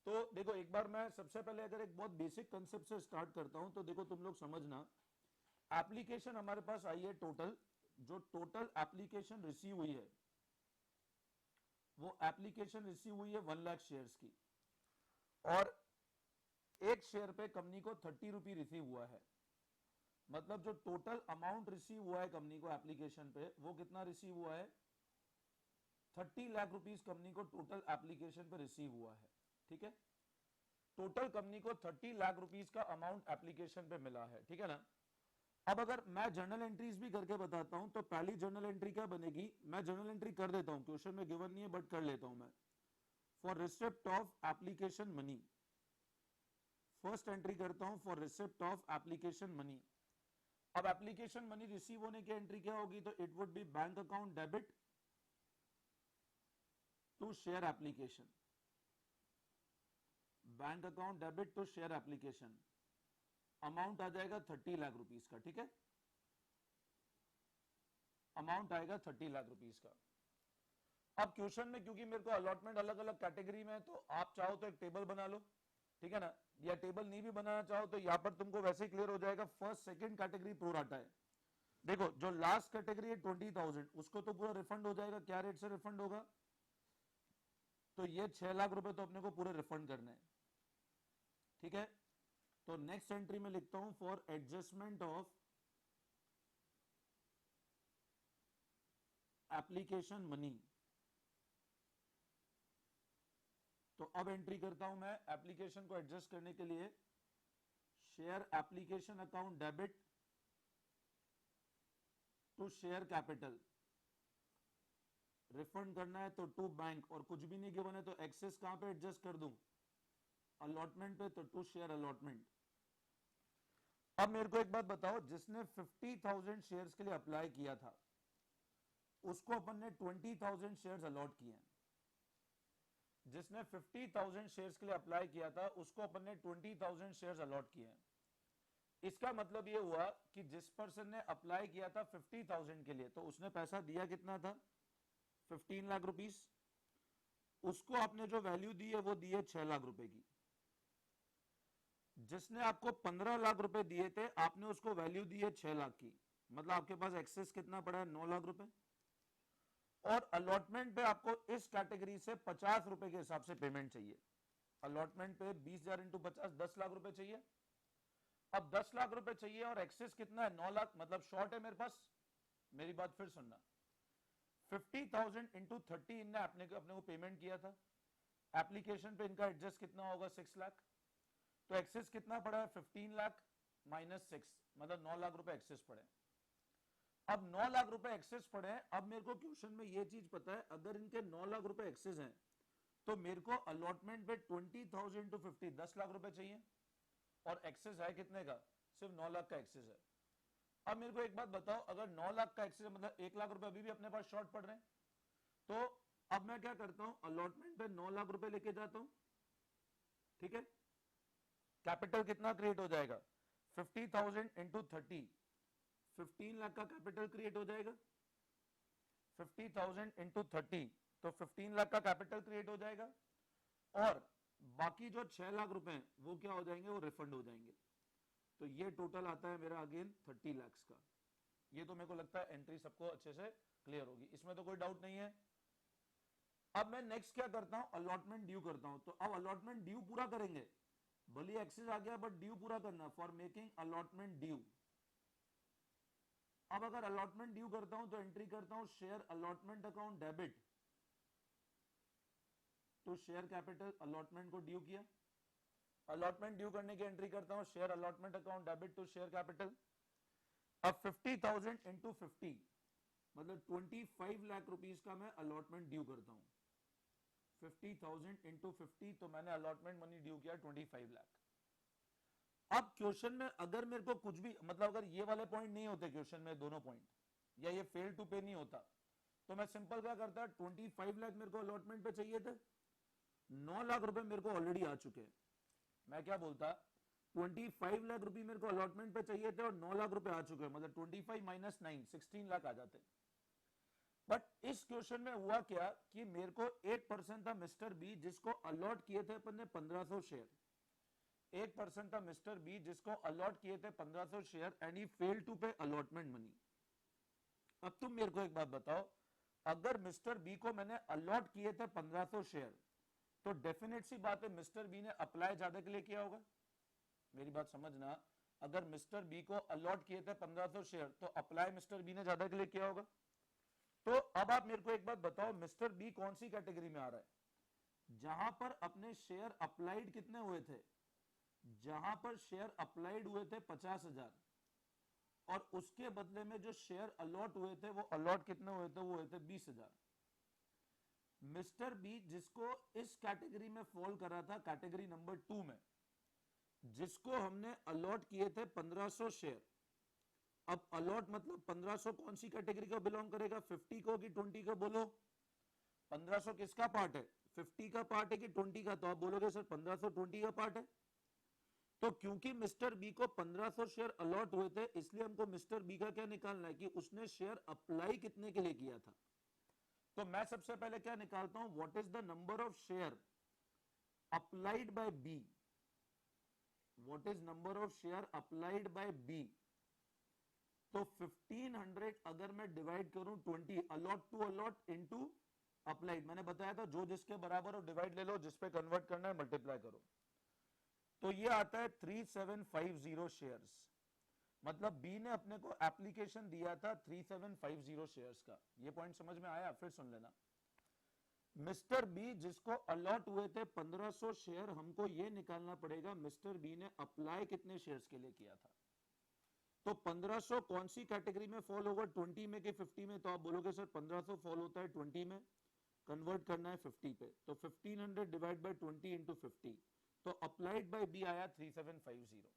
तो देखो एक बार मैं सबसे पहले अगर एक बहुत बेसिक कंसेप्ट से स्टार्ट करता हूं, तो देखो तुम लोग समझना, एप्लीकेशन हमारे पास आई है टोटल जो टोटल एप्लीकेशन रिसीव हुई है, वो एप्लीकेशन रिसीव हुई है 1 लाख शेयर्स की, और एक शेयर पे कंपनी को 30 रुपी रिसीव हुआ है। मतलब जो टोटल अमाउंट रिसीव हुआ है कंपनी को एप्लीकेशन पे, वो कितना रिसीव हुआ है? 30 लाख रुपीस कंपनी को टोटल एप्लीकेशन पे रिसीव हुआ है। ठीक है, टोटल कंपनी को 30 लाख रुपीस का अमाउंट एप्लीकेशन पे मिला है। ठीक है ना। अब अगर मैं जर्नल एंट्रीज भी करके बताता हूं, तो पहली जर्नल एंट्री क्या बनेगी? मैं जर्नल एंट्री कर देता हूं, क्वेश्चन में गिवन नहीं है बट कर लेता हूं मैं। For receipt of application money, first entry करता हूं for receipt of application money. अब एप्लीकेशन मनी रिसीव होने की एंट्री क्या होगी? तो it would be bank account debit to share application, bank account debit to share application. Amount आ जाएगा 30 लाख रुपीस का। ठीक है, अमाउंट आएगा 30 लाख रुपीस का। अब क्वेश्चन में क्योंकि मेरे को अलॉटमेंट अलग अलग कैटेगरी में है, तो आप चाहो तो एक टेबल बना लो, ठीक है ना, या टेबल नहीं भी बनाना चाहो तो यहां पर तुमको वैसे ही क्लियर हो जाएगा। फर्स्ट सेकंड कैटेगरी प्रोराटा है। देखो जो लास्ट कैटेगरी है 20,000, उसको तो पूरा रिफंड हो जाएगा। क्या रेट से रिफंड होगा? तो ये 6 लाख रुपए तो अपने को पूरे रिफंड करने हैं। ठीक है, तो नेक्स्ट एंट्री में लिखता हूं for adjustment of application money. तो अब एंट्री करता हूं मैं एप्लीकेशन को एडजस्ट करने के लिए, share application account debit to share capital. Refund करना है तो टू बैंक, और कुछ भी नहीं गिवन है तो एक्सेस कहां पे एडजस्ट कर दूं? अलॉटमेंट पे, तो टू शेयर अलॉटमेंट। अब मेरे को एक बात बताओ, जिसने 50,000 शेयर्स के लिए अप्लाई किया था, उसको अपन ने 20,000 शेयर्स अलॉट किए हैं। जिसने 50,000 शेयर्स के लिए अप्लाई किया था, उसको अपन ने 20,000 शेयर्स अलॉट किए हैं। इसका मतलब यह हुआ कि जिस पर्सन ने अप्लाई किया था 50,000 के लिए, तो उसने पैसा दिया कितना था? 15 लाख रुपीस। उसको आपने जो वैल्यू दी है वो दी है 6 लाख रुपए की। जिसने आपको 15 लाख रुपए दिए थे, आपने उसको वैल्यू दी है 6 लाख की। मतलब आपके पास एक्सेस कितना पड़ा है? 9 लाख रुपए। और अलॉटमेंट पे आपको इस कैटेगरी से 50 रुपए के हिसाब से पेमेंट चाहिए। अलॉटमेंट पे 20,000 इंटू 50, 10 लाख रुपए चाहिए। अब 10 लाख रुपए चाहिए और एक्सेस कितना है? 9 लाख। मतलब शॉर्ट है मेरे पास। मेरी बात फिर सुनना, 50,000 इंटू 30 इनने अपने को पेमेंट किया था। एप्लीकेशन पे इनका एडजस्ट कितना होगा? 6 लाख। तो एक्सेस कितना पड़ा है? 15 लाख माइनस 6, मतलब 9 लाख रुपए एक्सेस पड़े। अब 9 लाख रुपए एक्सेस पड़े हैं। अब मेरे को क्वेश्चन में यह चीज पता है, अगर इनके 9 लाख रुपए एक्सेस हैं, तो मेरे को अलॉटमेंट पे 20,000 टू 50, 10 लाख रुपए चाहिए, और एक्सेस है कितने का? सिर्फ 9 लाख का एक्सेस है। अब मेरे को एक बात बताओ, अगर 9 लाख का एक्सेस है, मतलब 1 लाख रुपए अभी भी अपने पास शॉर्ट पड़ रहे हैं, तो अब मैं क्या करता हूं? अलॉटमेंट पे 9 लाख रुपए लेके जाता हूं। ठीक है, कैपिटल कितना क्रिएट हो जाएगा? 50,000 इंटू 30, 15 लाख का कैपिटल क्रिएट हो जाएगा। 50,000 इंटू 30, तो 15 लाख का कैपिटल क्रिएट हो जाएगा। और बाकी जो 6 लाख रुपए हैं वो क्या हो जाएंगे? वो रिफंड हो जाएंगे। तो ये टोटल आता है मेरा अगेन 30 लाख का। ये तो मेरे को लगता है एंट्री सबको अच्छे से क्लियर होगी, इसमें तो कोई डाउट नहीं है। अब मैं नेक्स्ट क्या करता हूं? अलॉटमेंट ड्यू करता हूं। तो अब अलॉटमेंट ड्यू पूरा करेंगे, भले एक्सेस आ गया बट ड्यू पूरा करना, फॉर मेकिंग अलॉटमेंट ड्यू। अब अगर अलॉटमेंट ड्यू करता हूं तो एंट्री करता हूं share allotment account debit to share capital. Allotment को ड्यू किया, अलॉटमेंट ड्यू करने की एंट्री करता हूं share allotment account debit to share capital. अब 50,000 इंटू 50, मतलब 25 लाख रुपीस का मैं अलॉटमेंट ड्यू करता हूं। 50,000 इंटू 50, तो मैंने अलॉटमेंट मनी ड्यू किया 25 लाख। अब क्वेश्चन में अगर मेरे को कुछ भी, मतलब अगर ये वाले पॉइंट नहीं होते क्वेश्चन में, दोनों पॉइंट, या ये फेल टू पे नहीं होता, तो मैं सिंपल क्या करता? 25 लाख मेरे को अलॉटमेंट पे चाहिए थे, 9 लाख रुपए मेरे को ऑलरेडी आ चुके हैं। मैं क्या बोलता? 25 लाख रुपए मेरे को अलॉटमेंट पे चाहिए थे और 9 लाख रुपए आ चुके हैं, मतलब 25 माइनस 9, 16 लाख आ जाते। बट इस क्वेश्चन में हुआ क्या कि मेरे को एक पर्सन था मिस्टर बी, जिसको अलॉट किए थे अपन ने 1500 शेयर। एक पर्सन था मिस्टर बी जिसको अलॉट किए थे 1500 share, and he fail to pay allotment money. अब तुम मेरे को एक बात बताओ, अगर मिस्टर बी को मैंने अलॉट किए थे 1500 शेयर, तो डेफिनेट सी बात है मिस्टर बी ने अप्लाई ज्यादा के लिए किया होगा। मेरी बात समझना, अगर मिस्टर बी को अलॉट किए थे 1500 शेयर, तो अप्लाई मिस्टर बी ने ज्यादा के लिए किया होगा। तो अब आप मेरे को एक बात बताओ, मिस्टर बी कौन सी कैटेगरी में आ रहा है? जहां पर अपने शेयर अप्लाइड कितने हुए थे, जहां पर शेयर अप्लाइड हुए थे 50,000, और उसके बदले में जो शेयर अलॉट हुए थे, वो अलॉट कितने हुए थे? वो हुए थे 20,000। मिस्टर बी जिसको इस कैटेगरी में फॉल करा था, कैटेगरी नंबर 2 में, जिसको हमने अलॉट किए थे 1500 शेयर। अब अलॉट मतलब 1500 कौन सी कैटेगरी का बिलोंग करेगा, 50 को कि 20 को? बोलो 1500 किसका पार्ट है, 50 का पार्ट है कि 20 का? तो आप बोलोगे सर 1500 20 का पार्ट है। तो क्योंकि मिस्टर बी को 1500 शेयर अलॉट हुए थे, इसलिए हमको मिस्टर बी का क्या निकालना है कि उसने शेयर अप्लाई कितने के लिए किया था। तो मैं सबसे पहले क्या निकालता हूं, what is the number of share applied by B, what is number of share applied by B. तो 1500 अगर मैं डिवाइड करूं 20, allot to allot into applied, मैंने बताया था जो जिसके बराबर हो डिवाइड ले लो, जिस पे कन्वर्ट करना है मल्टीप्लाई करो। तो ये आता है 3750 शेयर्स। मतलब बी ने अपने को एप्लीकेशन दिया था 3750 शेयर्स का। ये पॉइंट समझ में आया? फिर सुन लेना, मिस्टर बी जिसको अलॉट हुए थे 1500 शेयर, हमको ये निकालना पड़ेगा मिस्टर बी ने अप्लाई कितने शेयर्स के लिए किया था। तो 1500 कौन सी कैटेगरी में फॉल होगा, 20 में कि 50 में? तो आप बोलोगे सर 1500 फॉल होता है 20 में, कन्वर्ट करना है 50 पे, तो 1500 डिवाइड बाय 20 इंटू 50, तो अप्लाइड बाय बी आया 3750।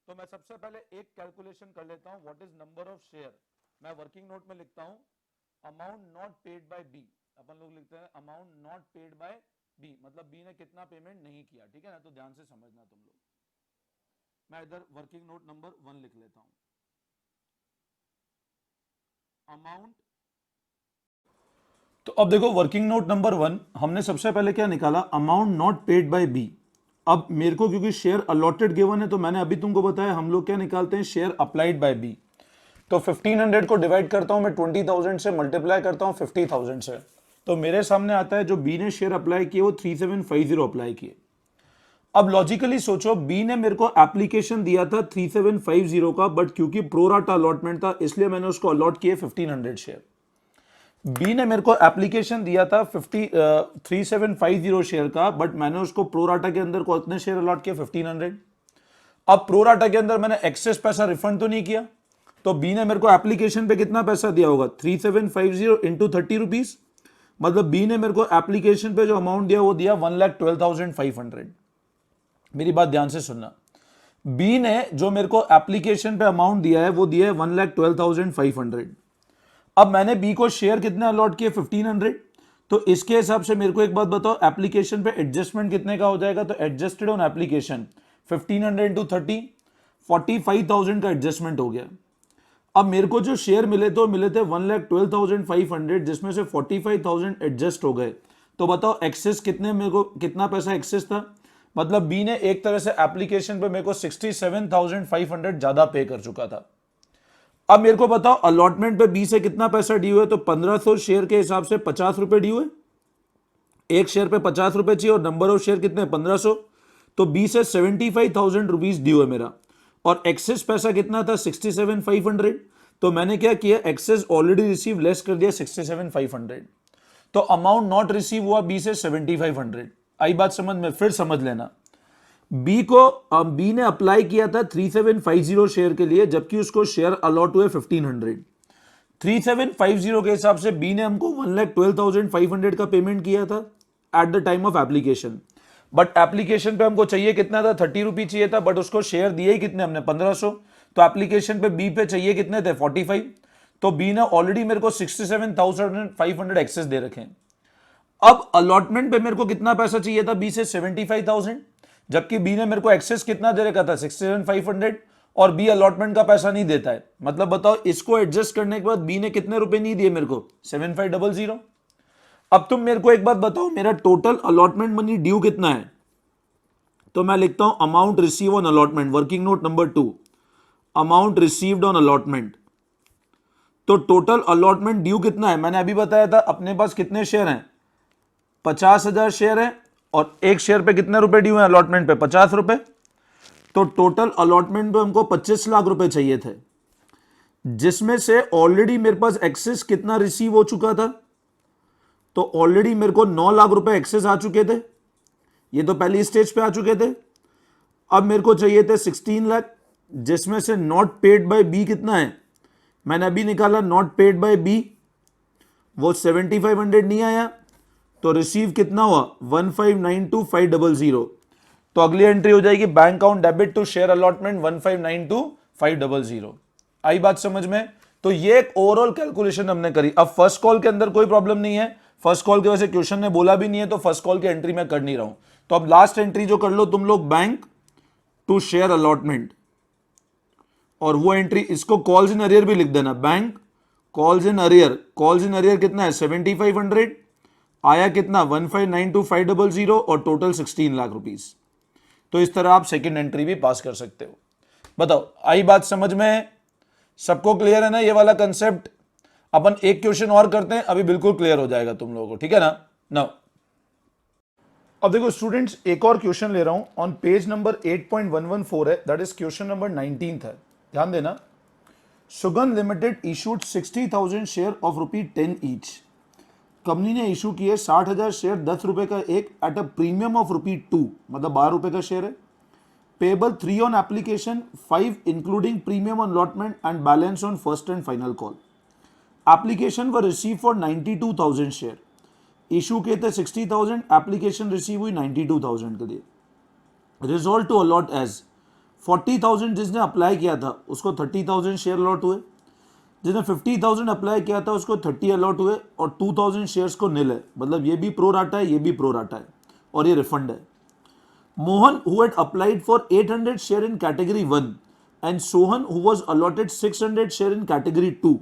तो मैं सबसे पहले एक कैलकुलेशन कर लेता हूं, what is number of share. मैं वर्किंग नोट में लिखता हूं amount not paid by B, अपन लोग लिखते हैं amount not paid by B, मतलब बी ने कितना पेमेंट नहीं किया, ठीक है ना? तो ध्यान से समझना तुम लोग। मैं इधर वर्किंग नोट नंबर 1 लिख लेता हूं, अमाउंट। तो अब देखो वर्किंग नोट नंबर 1, हमने सबसे पहले क्या निकाला, amount not paid by B. अब मेरे को क्योंकि शेयर अलॉटेड गिवन है, तो मैंने अभी तुमको बताया हम लोग क्या निकालते हैं, शेयर अप्लाइड बाय बी। तो 1500 को डिवाइड करता हूं मैं 20,000 से, मल्टीप्लाई करता हूं 50,000 से, तो मेरे सामने आता है जो बी ने शेयर अप्लाई किए वो 3750 अप्लाई किए। अब लॉजिकली सोचो, बी ने मेरे को एप्लीकेशन दिया था 3750 का, बट क्योंकि प्रोराटा अलॉटमेंट था इसलिए मैंने उसको अलॉट किए 1500 शेयर। बी ने मेरे को एप्लीकेशन दिया था 3750 शेयर का, बट मैंने उसको प्रोराटा के अंदर कितने शेयर अलॉट किए, 1500। अब प्रोराटा के अंदर मैंने एक्सेस पैसा रिफंड तो नहीं किया, तो बी ने मेरे को एप्लीकेशन पे कितना पैसा दिया होगा, 3750 इंटू 30 रुपीज, मतलब बी ने मेरे को एप्लीकेशन पे जो अमाउंट दिया वो दिया 1,12,500। मेरी बात ध्यान से सुनना, बी ने जो मेरे को एप्लीकेशन पे अमाउंट दिया है वो दिया है 1,12,500। अब मैंने बी को शेयर कितने अलॉट किए, 1500। तो इसके हिसाब से मेरे को एक बात बताओ, एप्लीकेशन पे एडजस्टमेंट कितने का हो जाएगा, तो एडजस्टेड ऑन एप्लीकेशन 1500 इंटू 30, 45,000 का एडजस्टमेंट हो गया। अब मेरे को जो शेयर मिले तो मिले थे 1,12,500, जिसमें से 45,000 एडजस्ट हो गए। तो बताओ एक्सेस कितने, मेरे को कितना पैसा एक्सेस था, मतलब बी ने एक तरह से एप्लीकेशन पे मेरे को 67,500 ज्यादा पे कर चुका था। अब मेरे को बताओ अलॉटमेंट पे बी से कितना पैसा ड्यू है, तो 1500 शेयर के हिसाब से 50 रुपए ड्यू है, एक शेयर पे 50 रुपए चाहिए, और नंबर ऑफ शेयर कितने, 1500, तो बी से 75,000 रुपीज ड्यू है मेरा। और एक्सेस पैसा कितना था, 67,500, तो मैंने क्या किया, एक्सेस ऑलरेडी रिसीव लेस कर दिया 67,500, तो अमाउंट नॉट रिसीव हुआ बी से 7,500। आई बात समझ में? फिर समझ लेना, बी ने अप्लाई किया था 3750 शेयर के लिए, जबकि उसको शेयर अलॉट हुए 1500। 3750 के हिसाब से बी ने हमको 1,12,500 का पेमेंट किया था at the time of application, but application पे हमको चाहिए कितना था, 30 रुपीज चाहिए था, बट उसको शेयर दिए ही कितने हमने, 1500। तो एप्लीकेशन पे बी पे चाहिए कितने थे, 45। तो बी ने ऑलरेडी मेरे को 67,500 एक्सेस दे रखे हैं। अब अलॉटमेंट पे मेरे को कितना पैसा चाहिए था, बी से 75,000, जबकि बी ने मेरे को एक्सेस कितना दे रखा था, 67,500, और बी अलॉटमेंट का पैसा नहीं देता है। मतलब बताओ इसको एडजस्ट करने के बाद बी ने कितने रुपए नहीं दिए मेरे को, 7500। अब तुम मेरे को एक बात बताओ, मेरा टोटल अलॉटमेंट मनी ड्यू कितना है, तो मैं लिखता हूं amount receive on allotment, working note number 2, amount received on allotment. तो टोटल अलॉटमेंट ड्यू कितना है, मैंने अभी बताया था अपने पास कितने शेयर हैं, 50,000 शेयर है और एक शेयर पे कितने रुपए ड्यू है अलॉटमेंट पे, 50 रुपए। तो टोटल अलॉटमेंट पे हमको 25 लाख रुपए चाहिए थे, जिसमें से ऑलरेडी मेरे पास एक्सेस कितना रिसीव हो चुका था, तो ऑलरेडी मेरे को 9 लाख रुपए एक्सेस आ चुके थे, ये तो पहली स्टेज पे आ चुके थे। अब मेरे को चाहिए थे 16 लाख, जिसमें से नॉट पेड बाय बी कितना है, मैंने अभी निकाला, नॉट पेड बाय बी वो 7500 नहीं आया, तो रिसीव कितना हुआ 1592500। तो अगली एंट्री हो जाएगी bank account debit to share allotment 1592500। आई बात समझ में। तो ये एक ओवरऑल कैलकुलेशन हमने करी। अब फर्स्ट कॉल के अंदर कोई प्रॉब्लम नहीं है, फर्स्ट कॉल के वजह से क्वेश्चन ने बोला भी नहीं है, तो फर्स्ट कॉल की एंट्री मैं कर नहीं रहा हूं। तो अब लास्ट एंट्री जो कर लो तुम लोग, बैंक टू शेयर अलॉटमेंट, और वो एंट्री इसको कॉल्स इन अरियर भी लिख देना, bank calls in arrear. Calls in arrear कितना है 7500, आया कितना 1592500 और टोटल 16 लाख रुपीस। तो इस तरह आप सेकंड एंट्री भी पास कर सकते हो। बताओ आई बात समझ में, सबको क्लियर है ना ये वाला कंसेप्ट। अपन एक क्वेश्चन और करते हैं, अभी बिल्कुल क्लियर हो जाएगा तुम लोगों को, ठीक है ना। नाउ अब देखो स्टूडेंट्स, एक और क्वेश्चन ले रहा हूं ऑन पेज नंबर 8.114 है, दैट इज क्वेश्चन नंबर 19 है। ध्यान देना। सुगंध limited issued 60,000 share of ₹10 each. Company ने इशू किए 60,000 शेयर 10 रुपए का एक, एट अ प्रीमियम ऑफ ₹2, मतलब 12 रुपए का शेयर है। Payable 3 on application, 5 including premium on allotment and balance on first and final call. Application were receive for 92,000 share. Issue किए थे 60,000, एप्लीकेशन रिसीव हुई 92,000 के लिए। रिजॉल्व टू अलॉट एज 40,000 जिसने अप्लाई किया था उसको 30,000 शेयर अलॉट हुए, जिसने 50,000 अप्लाई किया था उसको 30 अलॉट हुए, और 2,000 शेयर्स को निल है, मतलब ये भी प्रो राटा है, ये भी प्रो राटा है, और ये रिफंड है। Mohan who had applied for 800 share in category 1 and Sohan who was allotted 600 share in category 2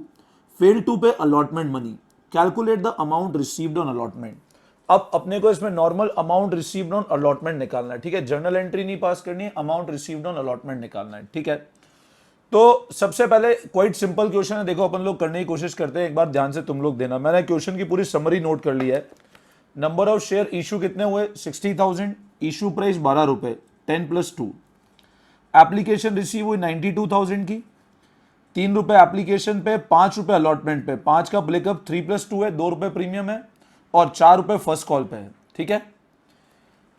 failed to pay allotment money. Calculate the amount received on allotment. अब अपने को इसमें normal amount received on allotment निकालना है, ठीक है। Journal entry नहीं पास करनी है, अमाउंट रिसीव्ड ऑन अलॉटमेंट निकालना है, ठीक है। तो सबसे पहले क्वाइट सिंपल क्वेश्चन है, देखो अपन लोग करने की कोशिश करते हैं, एक बार ध्यान से तुम लोग देना। मैंने क्वेश्चन की पूरी समरी नोट कर ली है। नंबर ऑफ शेयर इशू कितने हुए 60,000, इशू प्राइस 12 रुपए, 10 + 2। एप्लीकेशन रिसीव हुई 92,000 की, 3 रुपए एप्लीकेशन पे, 5 रुपए अलॉटमेंट पे, 5 का ब्रेकअप 3 + 2 है, 2 रुपए प्रीमियम है, और 4 रुपए फर्स्ट कॉल पे है, ठीक है।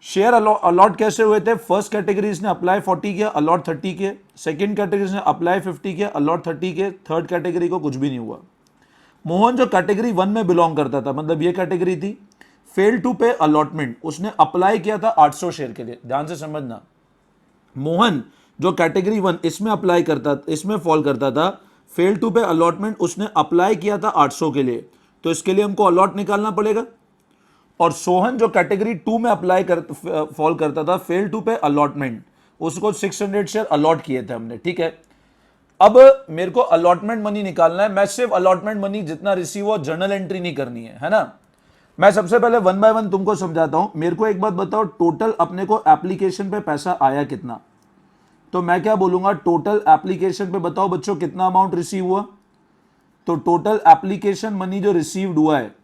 शेयर अलॉट कैसे हुए थे, फर्स्ट कैटेगरी इसने अप्लाई 40 किया, अलॉट 30 के, सेकंड कैटेगरी इसने अप्लाई 50 किया, अलॉट 30 के, थर्ड कैटेगरी को कुछ भी नहीं हुआ। मोहन जो कैटेगरी 1 में बिलोंग करता था, मतलब ये कैटेगरी थी, फेल टू पे अलॉटमेंट, उसने अप्लाई किया था 800 शेयर के लिए। ध्यान से समझना, मोहन जो कैटेगरी 1 इसमें अप्लाई करता, इसमें फॉल करता था, फेल टू पे अलॉटमेंट उसने अप्लाई किया था 800 के लिए, तो इसके लिए हमको अलॉट निकालना पड़ेगा। और सोहन जो कैटेगरी 2 में फॉल करता था, फेल टू पे अलॉटमेंट, उसको 600 शेयर अलॉट किए थे हमने, ठीक है। अब मेरे को अलॉटमेंट मनी निकालना है, मैं सिर्फ अलॉटमेंट मनी जितना रिसीव हो, जर्नल एंट्री नहीं करनी है ना। मैं सबसे पहले 1 बाय 1 तुमको समझाता हूं। मेरे को एक बात बताओ, टोटल अपने को एप्लीकेशन पे पैसा आया कितना, तो मैं क्या बोलूंगा, टोटल एप्लीकेशन पे बताओ बच्चों कितना अमाउंट रिसीव हुआ। तो टोटल एप्लीकेशन मनी जो रिसीव्ड हुआ है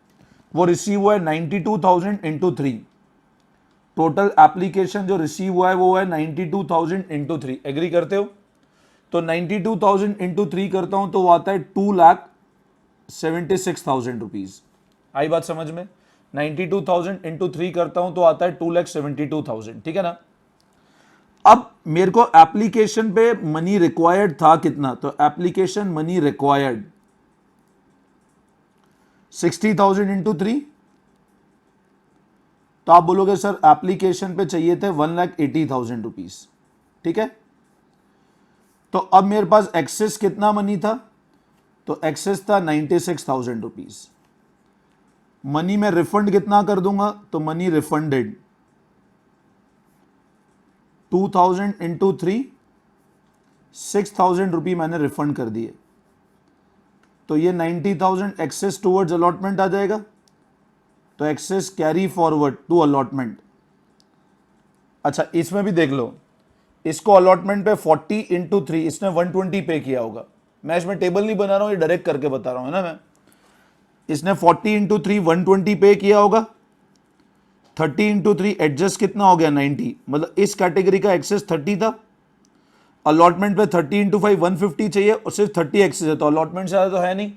वो रिसीव हुआ है 92,000 × 3। टोटल एप्लीकेशन जो रिसीव हुआ है वो है 92,000 × 3। एग्री करते हो। तो 92,000 × 3 करता हूं तो वो आता है 2,76,000 रुपीज। आई बात समझ में। 92,000 × 3 करता हूं तो आता है 2,72,000, ठीक है ना। अब मेरे को एप्लीकेशन पे मनी रिक्वायर्ड था कितना, तो एप्लीकेशन मनी रिक्वायर्ड 60,000 × 3। तो आप बोलोगे सर एप्लीकेशन पे चाहिए थे 1,80,000 रुपीज, ठीक है। तो अब मेरे पास एक्सेस कितना मनी था, तो एक्सेस था 96,000 रुपीज। मनी में रिफंड कितना कर दूंगा, तो मनी रिफंडेड 2,000 × 3, 6,000 रुपये मैंने रिफंड कर दिए। तो ये 90,000 एक्सेस टूवर्ड्स अलॉटमेंट आ जाएगा, तो excess carry forward to allotment. अच्छा इसमें भी देख लो, इसको अलॉटमेंट पे 40 × 3 इसने 120 पे किया होगा, मैं इसमें टेबल नहीं बना रहा हूं, ये डायरेक्ट करके बता रहा हूं, है ना। मैं इसने 40 इंटू 3 120 पे किया होगा, 30 इंटू 3 एडजस्ट कितना हो गया 90, मतलब इस कैटेगरी का एक्सेस 30 था, अलॉटमेंट पे 30 इंटू 5 150 चाहिए और सिर्फ 30 एक्सेस है, तो अलॉटमेंट से ज़्यादा तो है नहीं।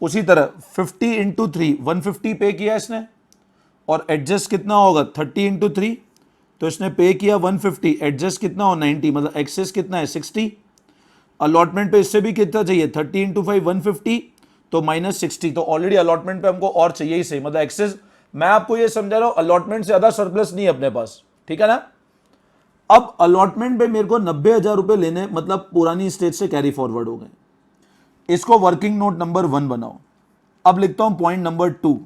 उसी तरह 50 इंटू 3 150 पे किया इसने, और एडजस्ट कितना होगा 30 इंटू 3, तो इसने पे किया 150, एडजस्ट कितना हो 90, मतलब एक्सेस कितना है 60। अलॉटमेंट पे इससे भी कितना चाहिए 30 इंटू 5 150, तो -60, तो ऑलरेडी अलॉटमेंट पे हमको और चाहिए ही सही, मतलब एक्सेस। मैं आपको ये समझा रहा हूं अलॉटमेंट से ज्यादा सरप्लस नहीं है अपने पास, ठीक है ना। अब अलॉटमेंट पे मेरे को 90,000 रुपए लेने, मतलब पुरानी स्टेज से कैरी फॉरवर्ड हो गए। इसको वर्किंग नोट नंबर 1 बनाओ। अब लिखता हूं पॉइंट नंबर 2।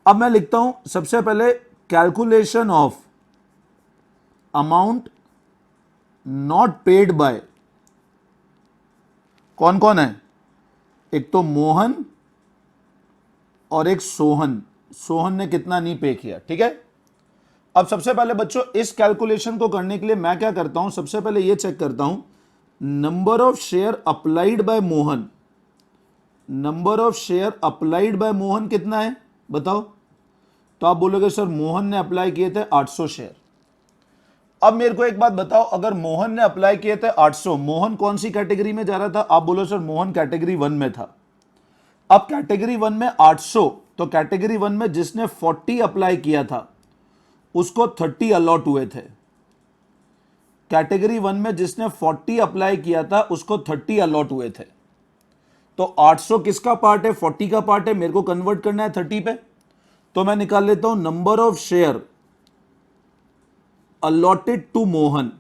अब मैं लिखता हूं सबसे पहले calculation of amount not paid bye, कौन कौन है, एक तो मोहन और एक सोहन। सोहन ने कितना नहीं पे किया, ठीक है। अब सबसे पहले बच्चों इस कैलकुलेशन को करने के लिए मैं क्या करता हूं, सबसे पहले ये चेक करता हूं number of share applied bye Mohan. Number of share applied bye Mohan कितना है बताओ। तो आप बोलोगे सर मोहन ने अप्लाई किए थे 800 शेयर। अब मेरे को एक बात बताओ, अगर मोहन ने अप्लाई किए थे 800, मोहन कौन सी कैटेगरी में जा रहा था, आप बोलो सर मोहन कैटेगरी 1 में था। अब कैटेगरी 1 में 800, तो कैटेगरी 1 में जिसने 40 अप्लाई किया था उसको 30 अलॉट हुए थे। कैटेगरी 1 में जिसने 40 अप्लाई किया था उसको 30 अलॉट हुए थे। तो 800 किसका पार्ट है, 40 का पार्ट है, मेरे को कन्वर्ट करना है 30 पे। तो मैं निकाल लेता हूं number of share allotted to Mohan,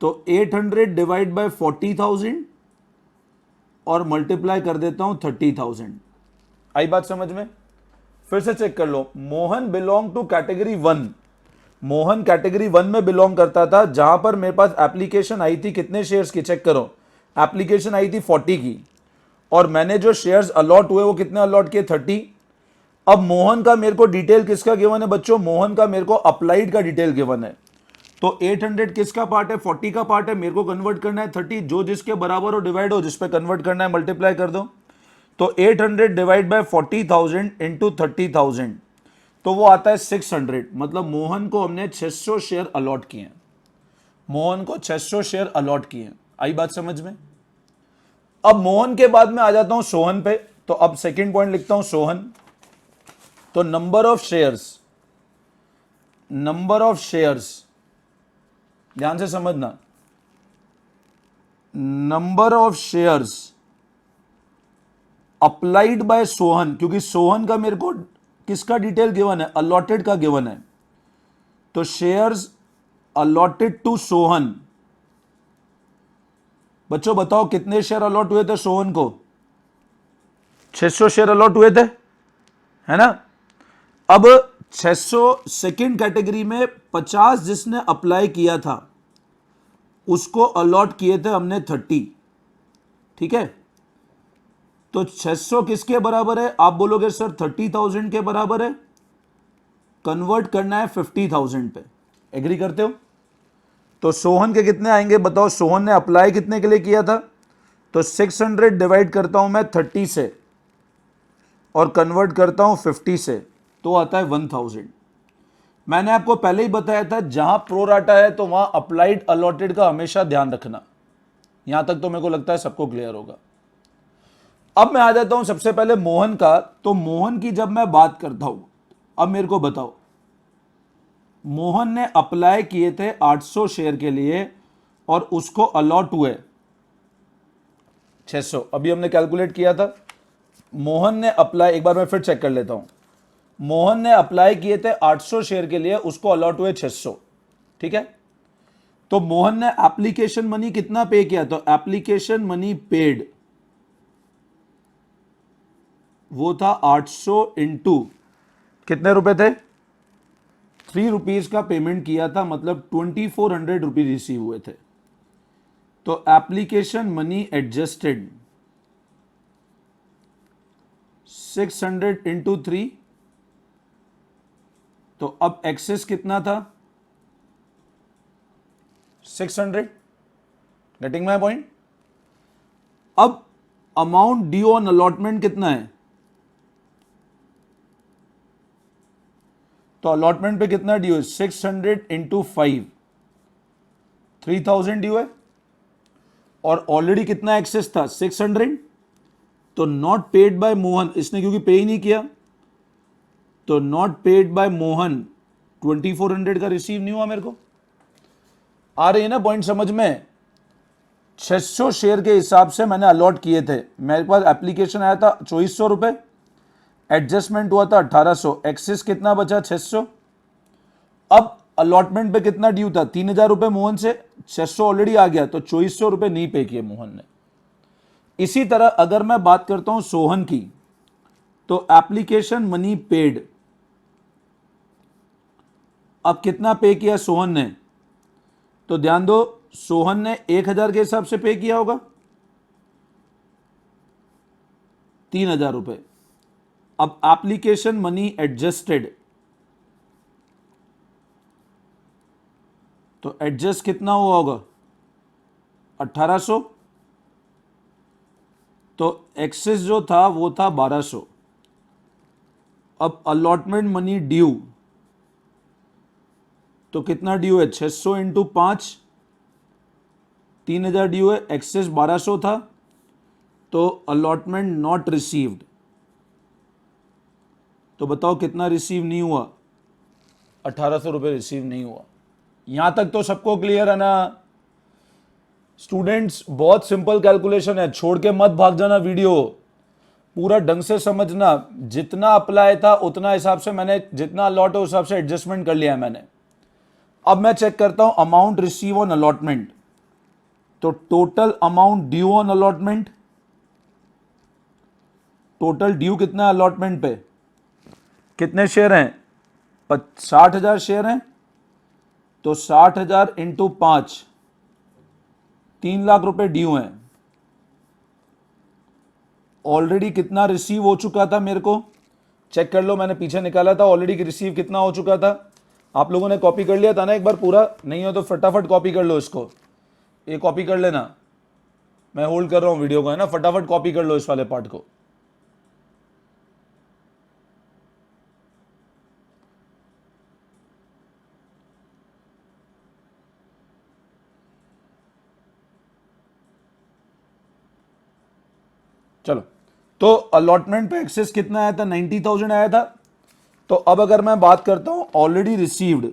तो 800 डिवाइड बाय 40,000 और मल्टीप्लाई कर देता हूं 30,000। आई बात समझ में। फिर से चेक कर लो, मोहन belong to category 1। Mohan category 1 में बिलोंग करता था, जहां पर मेरे पास एप्लीकेशन आई थी कितने शेयर्स की, चेक करो, एप्लीकेशन आई थी 40 की, और मैंने जो शेयर्स अलॉट हुए वो कितने अलॉट किए 30। अब मोहन का मेरे को डिटेल किसका गिवन है बच्चों, मोहन का मेरे को अप्लाइड का डिटेल गिवन है। तो 800 किसका पार्ट है, 40 का पार्ट है, मेरे को कन्वर्ट करना है 30, जो जिसके बराबर हो डिवाइड हो, जिस पे कन्वर्ट करना है मल्टीप्लाई कर दो। तो 800 डिवाइड बाय 40,000 इंटू 30,000, तो वो आता है 600, मतलब मोहन को हमने 600 शेयर अलॉट किए हैं। मोहन को 600 शेयर अलॉट किए हैं। आई बात समझ में। अब मोहन के बाद में आ जाता हूं सोहन पे, तो अब सेकंड पॉइंट लिखता हूं सोहन। तो नंबर ऑफ शेयर्स, ध्यान से समझना, number of shares applied by Sohan, क्योंकि सोहन का मेरे को किसका डिटेल गिवन है, अलॉटेड का गिवन है। तो शेयर्स अलॉटेड टू सोहन, बच्चों बताओ कितने शेयर अलॉट हुए थे सोहन को, 600 शेयर अलॉट हुए थे, है ना। अब 600 सेकंड कैटेगरी में 50 जिसने अप्लाई किया था उसको अलॉट किए थे हमने 30, ठीक है। तो 600 किसके बराबर है, आप बोलोगे सर 30,000 के बराबर है, कन्वर्ट करना है 50,000 पे, एग्री करते हो। तो सोहन के कितने आएंगे बताओ, सोहन ने अप्लाई कितने के लिए किया था, तो 600 डिवाइड करता हूं मैं 30 से और कन्वर्ट करता हूं 50 से, तो आता है 1000। मैंने आपको पहले ही बताया था जहां प्रोराटा है तो वहां अप्लाइड अलॉटेड का हमेशा ध्यान रखना। यहां तक तो मेरे को लगता है सबको क्लियर होगा। अब मैं आ जाता हूं सबसे पहले मोहन का। तो मोहन की जब मैं बात करता हूं, अब मेरे को बताओ, मोहन ने अप्लाई किए थे 800 शेयर के लिए और उसको अलॉट हुए 600। अभी हमने कैलकुलेट किया था, मोहन ने अप्लाई, एक बार मैं फिर चेक कर लेता हूं, मोहन ने अप्लाई किए थे 800 शेयर के लिए, उसको अलॉट हुए 600, ठीक है। तो मोहन ने एप्लीकेशन मनी कितना पे किया, तो एप्लीकेशन मनी पेड वो था 800 इंटू कितने रुपए थे, 3 रुपीज का पेमेंट किया था, मतलब 2400 रुपीज रिसीव हुए थे। तो एप्लीकेशन मनी एडजस्टेड 600 इंटू 3, तो अब एक्सेस कितना था 600, गेटिंग माई पॉइंट? अब अमाउंट ड्यू ऑन अलॉटमेंट कितना है? तो अलॉटमेंट पे कितना ड्यू है? 600 इंटू 5, 3000 ड्यू है, और ऑलरेडी कितना एक्सेस था? 600। तो नॉट पेड बाय मोहन, इसने क्योंकि पे ही नहीं किया, तो नॉट पेड बाय मोहन 2400 का रिसीव नहीं हुआ मेरे को। आ रही है ना पॉइंट समझ में? 600 शेयर के हिसाब से मैंने अलॉट किए थे, मेरे पास एप्लीकेशन आया था 2400 रुपए, एडजस्टमेंट हुआ था 1800, एक्सेस कितना बचा? 600। अब अलॉटमेंट पे कितना ड्यू था? 3000 रुपए मोहन से, 600 ऑलरेडी आ गया, तो 2400 रुपए नहीं पे किए मोहन ने। इसी तरह अगर मैं बात करता हूं सोहन की, तो एप्लीकेशन मनी पेड, अब कितना पे किया सोहन ने? तो ध्यान दो, सोहन ने 1000 के हिसाब से पे किया होगा, 3000 रुपए। अब एप्लीकेशन मनी एडजस्टेड, तो एडजस्ट कितना हुआ होगा? 1800। तो एक्सेस जो था वो था 1200। अब अलॉटमेंट मनी ड्यू, तो कितना ड्यू है? 600 इंटू 5, 3000 ड्यू है, एक्सेस 1200 था, तो अलॉटमेंट नॉट रिसीव्ड। तो बताओ कितना रिसीव नहीं हुआ? 1800 रुपये रिसीव नहीं हुआ। यहां तक तो सबको क्लियर है ना स्टूडेंट्स? बहुत सिंपल कैलकुलेशन है, छोड़ के मत भाग जाना वीडियो, पूरा ढंग से समझना। जितना अप्लाई था उतना हिसाब से मैंने, जितना अलॉट है उस हिसाब से एडजस्टमेंट कर लिया है मैंने। अब मैं चेक करता हूं अमाउंट रिसीव ऑन अलॉटमेंट, तो total amount due on allotment, total due कितना है अलॉटमेंट पे? कितने शेयर हैं? 60,000 शेयर हैं, तो 60,000 इंटू 5, 3 लाख रुपए ड्यू हैं। ऑलरेडी कितना रिसीव हो चुका था मेरे को चेक कर लो, मैंने पीछे निकाला था ऑलरेडी रिसीव कितना हो चुका था। आप लोगों ने कॉपी कर लिया था ना एक बार पूरा? नहीं हो तो फटाफट कॉपी कर लो इसको, ये कॉपी कर लेना, मैं होल्ड कर रहा हूं वीडियो को, है ना? फटाफट कॉपी कर लो इस वाले पार्ट को। चलो, तो अलॉटमेंट पे एक्सेस कितना आया था? 90,000 आया था। तो अब अगर मैं बात करता हूं ऑलरेडी रिसीव्ड,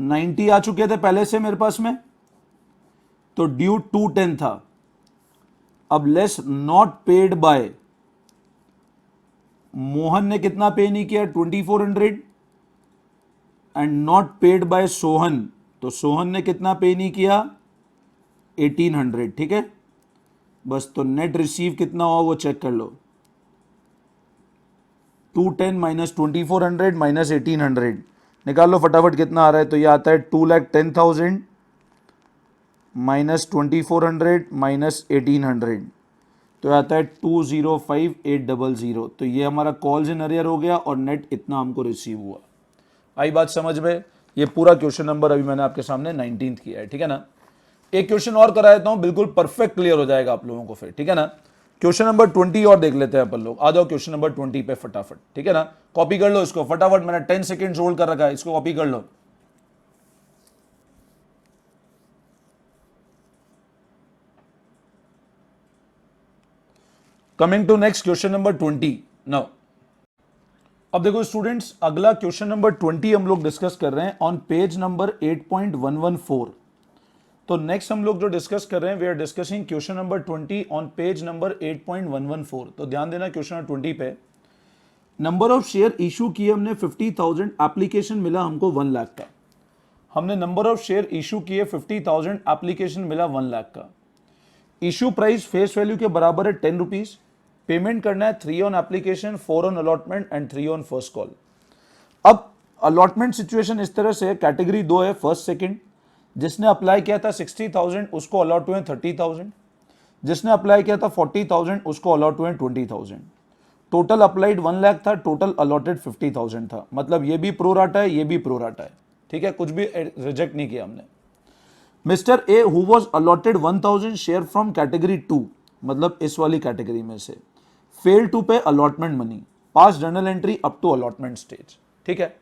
90 आ चुके थे पहले से मेरे पास में, तो ड्यू 210 था। अब less not paid bye Mohan ने कितना पे नहीं किया? 2400, and not paid bye Sohan, तो सोहन ने कितना पे नहीं किया? 1800। ठीक है, बस तो नेट रिसीव कितना हुआ वो चेक कर लो। 210 माइनस 2400 माइनस 1800 निकाल लो फटाफट, कितना आ रहा है? तो ये आता है 2,10,000 माइनस 2400 माइनस 1800, तो आता है 205,800। तो ये हमारा कॉल्स इन अरियर हो गया और नेट इतना हमको रिसीव हुआ। आई बात समझ में? ये पूरा क्वेश्चन नंबर अभी मैंने आपके सामने 19th किया है, ठीक है ना? एक क्वेश्चन और करा देता हूं, बिल्कुल परफेक्ट क्लियर हो जाएगा आप लोगों को फिर, ठीक है ना? क्वेश्चन नंबर 20 और देख लेते हैं अपन लोग। आ जाओ क्वेश्चन नंबर 20 पे फटाफट, ठीक है ना? कॉपी कर लो इसको फटाफट, मैंने 10 सेकेंड होल्ड कर रखा है, इसको कॉपी कर लो। Coming to next question number 20 now. अब देखो स्टूडेंट्स, अगला क्वेश्चन नंबर 20 हम लोग डिस्कस कर रहे हैं ऑन पेज नंबर 8.114। तो नेक्स्ट हम लोग जो डिस्कस कर रहे हैं, we are discussing question number 20 on page number 8.114। तो ध्यान देना क्वेश्चन नंबर 20 पे। नंबर ऑफ शेयर इशू किए हमने 50,000, एप्लीकेशन मिला हमको 1 लाख का। हमने नंबर ऑफ शेयर इशू किए 50,000, एप्लीकेशन मिला 1 लाख का। इशू प्राइस फेस वैल्यू के बराबर है 10 रुपीज। पेमेंट करना है 3 on application, 4 on allotment and 3 on first call. अब अलॉटमेंट सिचुएशन इस तरह से, कैटेगरी 2 है फर्स्ट सेकंड। जिसने अप्लाई किया था 60,000 उसको अलॉट हुए 30,000, जिसने अप्लाई किया था 40,000 उसको अलॉट हुए 20,000। टोटल अप्लाइड 1 लाख था, टोटल अलॉटेड 50,000 था। मतलब ये भी प्रो राटा है, ये भी प्रो राटा है, ठीक है? कुछ भी रिजेक्ट नहीं किया हमने। Mister A who was allotted 1000 share from category 2, मतलब इस वाली कैटेगरी में से, fail to pay allotment money, pass journal entry up to allotment stage. ठीक है,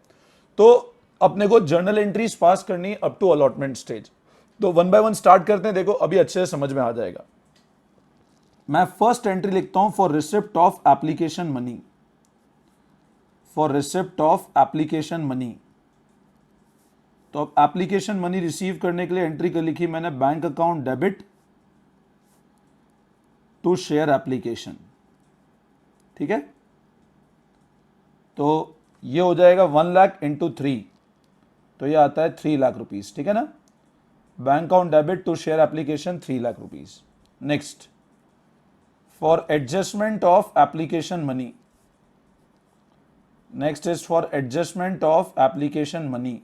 तो अपने को जर्नल एंट्रीज पास करनी अप टू अलॉटमेंट स्टेज। तो वन बाय वन स्टार्ट करते हैं, देखो अभी अच्छे से समझ में आ जाएगा। मैं फर्स्ट एंट्री लिखता हूं for receipt of application money, for receipt of application money. तो अब एप्लीकेशन मनी रिसीव करने के लिए एंट्री कर लिखी मैंने, bank account debit to share application. ठीक है, तो ये हो जाएगा 1 लाख इंटू 3, तो ये आता है 3 लाख रुपीज। ठीक है ना, bank account debit to share application 3 lakh rupees. Next, for adjustment of application money, next is for adjustment of application money.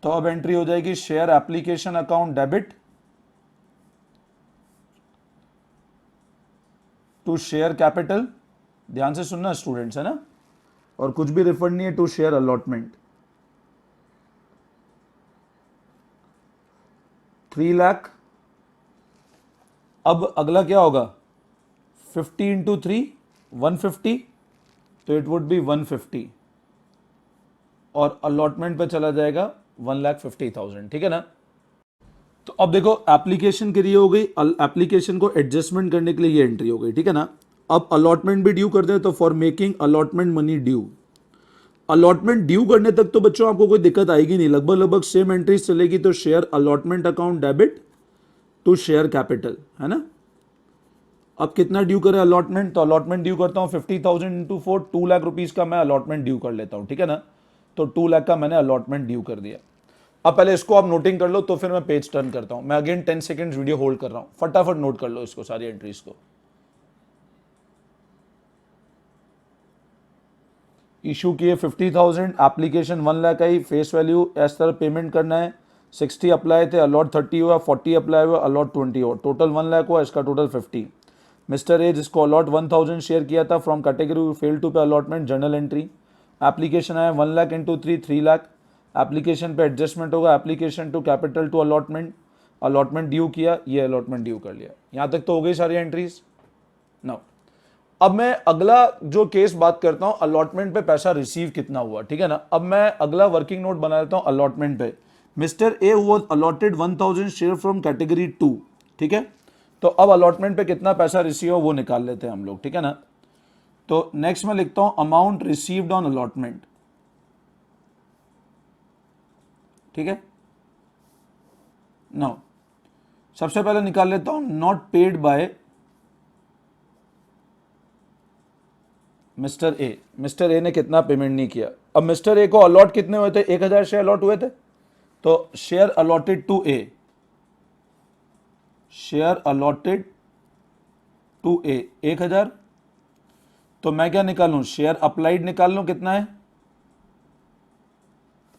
तो अब एंट्री हो जाएगी share application account debit to share capital, ध्यान से सुनना स्टूडेंट्स, है ना, और कुछ भी रिफंड नहीं है, टू शेयर अलॉटमेंट 3 लाख। अब अगला क्या होगा, 50 इंटू 3 150, तो इट वुड बी 150, और अलॉटमेंट पे चला जाएगा 1,50,000। ठीक है ना, तो अब देखो एप्लीकेशन के लिए हो गई, एप्लीकेशन को एडजस्टमेंट करने के लिए ये एंट्री हो गई। ठीक है ना, अब अलॉटमेंट भी ड्यू कर दे, तो for making allotment money due, allotment due करने तक तो बच्चों आपको कोई दिक्कत आएगी नहीं, लगभग लगभग सेम एंट्रीज चलेगी। तो share allotment account debit to share capital, है ना। अब कितना ड्यू करे अलॉटमेंट, तो अलॉटमेंट ड्यू करता हूं 50,000 इंटू 4, 2 लाख रुपीज का मैं अलॉटमेंट ड्यू कर लेता हूं। ठीक है ना, तो 2 लाख का मैंने अलॉटमेंट ड्यू कर दिया। अब पहले इसको आप नोटिंग कर लो, तो फिर मैं पेज टर्न करता हूं। मैं अगेन 10 सेकेंड वीडियो होल्ड कर रहा हूं, फटाफट नोट कर लो इसको, सारी एंट्रीज को। इशू किए 50,000, एप्लीकेशन 1 लाख आई, फेस वैल्यू इस तरह पेमेंट करना है, 60 अप्लाई थे, अलॉट 30 हुआ, 40 अप्लाई हुआ, अलॉट 20 हुआ, टोटल 1 लाख हुआ, इसका टोटल 50। मिस्टर ए जिसको अलॉट 1000 शेयर किया था from category fail to pay allotment, journal entry, application आया 1 लाख इंटू 3 लाख, एप्लीकेशन पे एडजस्टमेंट होगा, application to capital to allotment, allotment due किया, ये अलॉटमेंट ड्यू कर लिया। यहां तक तो हो गई सारी एंट्रीज। नाउ अब मैं अगला जो केस बात करता हूं, अलॉटमेंट पे पैसा रिसीव कितना हुआ। ठीक है ना, अब मैं अगला वर्किंग नोट बना लेता हूं अलॉटमेंट पे। Mister A was allotted 1000 share from category 2। ठीक है, तो अब अलॉटमेंट पे कितना पैसा रिसीव हो वो निकाल लेते हैं हम लोग। ठीक है ना, तो नेक्स्ट मैं लिखता हूं अमाउंट रिसीव्ड ऑन अलॉटमेंट। ठीक है, नाउ सबसे पहले निकाल लेता हूं not paid bye mister A. Mister A ने कितना पेमेंट नहीं किया। अब मिस्टर ए को अलॉट कितने हुए थे, 1000 शेयर अलॉट हुए थे, तो share allotted to A, share allotted to A 1000। तो मैं क्या निकालूं, शेयर अप्लाइड निकाल लूं, कितना है,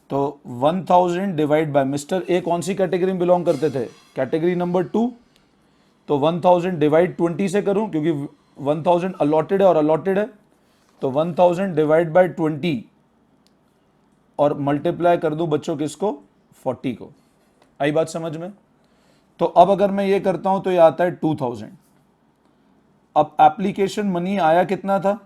तो 1000 डिवाइड बाय, मिस्टर ए कौन सी कैटेगरी में बिलोंग करते थे, कैटेगरी नंबर 2, तो 1000 डिवाइड 20 से करूं, क्योंकि 1000 अलॉटेड है और अलॉटेड है, तो 1000 डिवाइड बाय 20 और मल्टीप्लाई कर दूं बच्चों किसको, 40 को। आई बात समझ में। तो अब अगर मैं ये करता हूं तो ये आता है 2000। अब एप्लीकेशन मनी आया कितना था,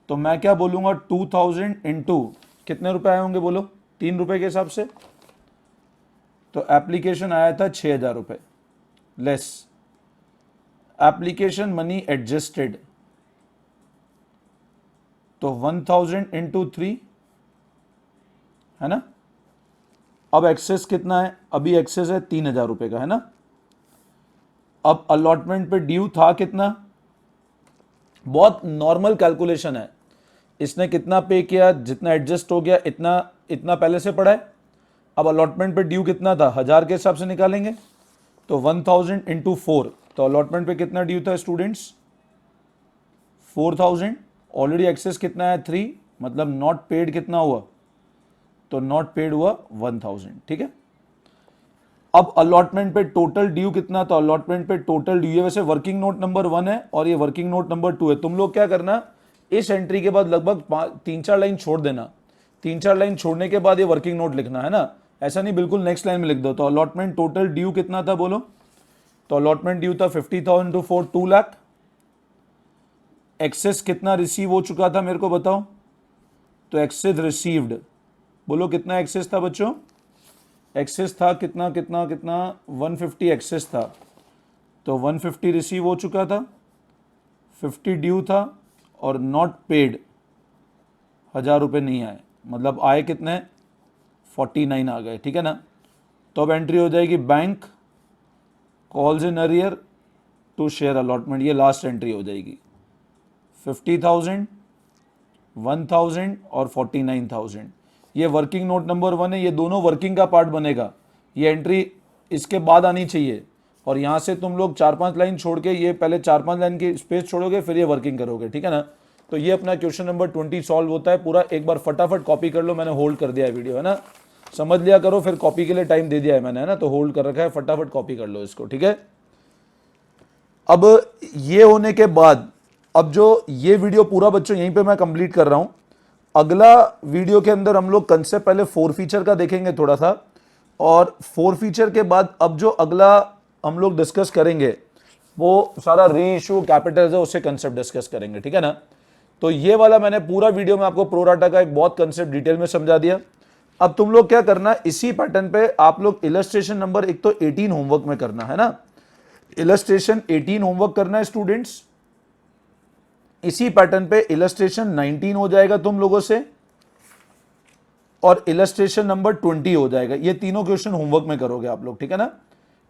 तो मैं क्या बोलूंगा 2000 इंटू कितने रुपए आए होंगे बोलो, 3 रुपए के हिसाब से, तो एप्लीकेशन आया था 6000 रुपए, लेस एप्लीकेशन मनी एडजस्टेड, तो 1000 इंटू 3, है ना। अब एक्सेस कितना है, अभी एक्सेस है 3000 रुपए का, है ना। अब अलॉटमेंट पे ड्यू था कितना, बहुत नॉर्मल कैलकुलेशन है, इसने कितना पे किया, जितना एडजस्ट हो गया इतना इतना पहले से पड़ा है। अब अलॉटमेंट पे ड्यू कितना था, 1000 के हिसाब से निकालेंगे, तो 1000 इंटू 4, तो अलॉटमेंट पे कितना ड्यू था स्टूडेंट्स, 4000। ऑलरेडी एक्सेस कितना है 3, मतलब नॉट पेड कितना हुआ, तो नॉट पेड हुआ 1000। ठीक है, अब अलॉटमेंट पे टोटल ड्यू कितना, तो अलॉटमेंट पे टोटल ड्यू, ये वैसे वर्किंग नोट नंबर 1 है और ये वर्किंग नोट नंबर 2 है। तुम लोग क्या करना, इस एंट्री के बाद लगभग 3-4 लाइन छोड़ देना, 3-4 लाइन छोड़ने के बाद ये वर्किंग नोट लिखना है ना, ऐसा नहीं बिल्कुल नेक्स्ट लाइन में लिख दो। तो अलॉटमेंट टोटल ड्यू कितना था बोलो, तो अलॉटमेंट ड्यू था 50,000 टू 2 लाख। एक्सेस कितना रिसीव हो चुका था मेरे को बताओ, तो एक्सेस रिसीव्ड बोलो कितना एक्सेस था बच्चों, एक्सेस था कितना कितना कितना 150 एक्सेस था, तो 150 रिसीव हो चुका था, 50 ड्यू था और नॉट पेड 1000 रुपये नहीं आए, मतलब आए कितने 49 आ गए, ठीक है ना। तो अब एंट्री हो जाएगी bank calls in arrear to share allotment, ये लास्ट एंट्री हो जाएगी। 50,000, 1,000 और 49,000, ये वर्किंग नोट नंबर 1 है, ये दोनों वर्किंग का पार्ट बनेगा, ये एंट्री इसके बाद आनी चाहिए। और यहाँ से तुम लोग 4-5 लाइन छोड़ के ये पहले 4-5 लाइन की स्पेस छोड़ोगे फिर ये वर्किंग करोगे, ठीक है ना। तो ये अपना क्वेश्चन नंबर 20 सॉल्व होता है पूरा। एक बार फटाफट कॉपी कर लो, मैंने होल्ड कर दिया है वीडियो, है ना, समझ लिया करो, फिर कॉपी के लिए टाइम दे दिया है मैंने, है ना, तो होल्ड कर रखा है, फटाफट कॉपी कर लो इसको, ठीक है। अब ये होने के बाद अब जो ये वीडियो पूरा बच्चों यहीं पे मैं कंप्लीट कर रहा हूं। अगला वीडियो के अंदर हम लोग कंसेप्ट पहले 4 फीचर का देखेंगे थोड़ा सा, और 4 फीचर के बाद अब जो अगला हम लोग डिस्कस करेंगे वो सारा री इशू कैपिटल है, उससे कंसेप्ट डिस्कस करेंगे, ठीक है ना। तो ये वाला मैंने पूरा वीडियो में आपको प्रोराटा का एक बहुत कंसेप्ट डिटेल में समझा दिया। अब तुम लोग क्या करना, इसी पैटर्न पे आप लोग इलस्ट्रेशन नंबर एक तो 18 होमवर्क में करना है ना, इलस्ट्रेशन 18 होमवर्क करना है स्टूडेंट्स। इसी पैटर्न पे इलस्ट्रेशन 19 हो जाएगा तुम लोगों से, और इलस्ट्रेशन नंबर 20 हो जाएगा। ये तीनों क्वेश्चन होमवर्क में करोगे आप लोग, ठीक है ना।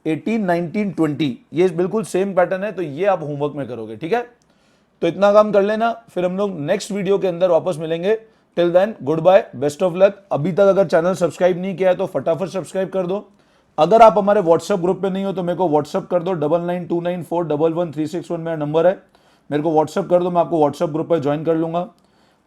18, 19, 20 ये बिल्कुल सेम पैटर्न है, तो ये आप होमवर्क में करोगे, ठीक है। तो इतना काम कर लेना, फिर हम लोग नेक्स्ट वीडियो के अंदर वापस मिलेंगे। Till then goodbye, best of luck. अभी तक अगर चैनल सब्सक्राइब नहीं किया है तो फटाफट सब्सक्राइब कर दो। अगर आप हमारे व्हाट्सएप ग्रुप पे नहीं हो तो मेरे को व्हाट्सएप कर दो, 9929411361 मेरा नंबर है, मेरे को व्हाट्सएप कर दो, मैं आपको व्हाट्सएप ग्रुप पर ज्वाइन कर लूंगा।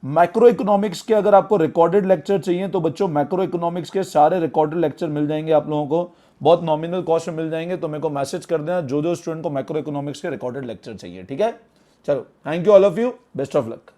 मैक्रो इकोनॉमिक्स के अगर आपको रिकॉर्डेड लेक्चर चाहिए तो बच्चों मैक्रो इकोनॉमिक्स के सारे रिकॉर्डेड लेक्चर मिल जाएंगे आप लोगों को, बहुत नॉमिनल कॉस्ट में मिल जाएंगे। तो मेरे को मैसेज कर देना जो जो स्टूडेंट को मैक्रो इकोनॉमिक्स के रिकॉर्डेड लेक्चर चाहिए, ठीक है। चलो, thank you all of you, best of luck.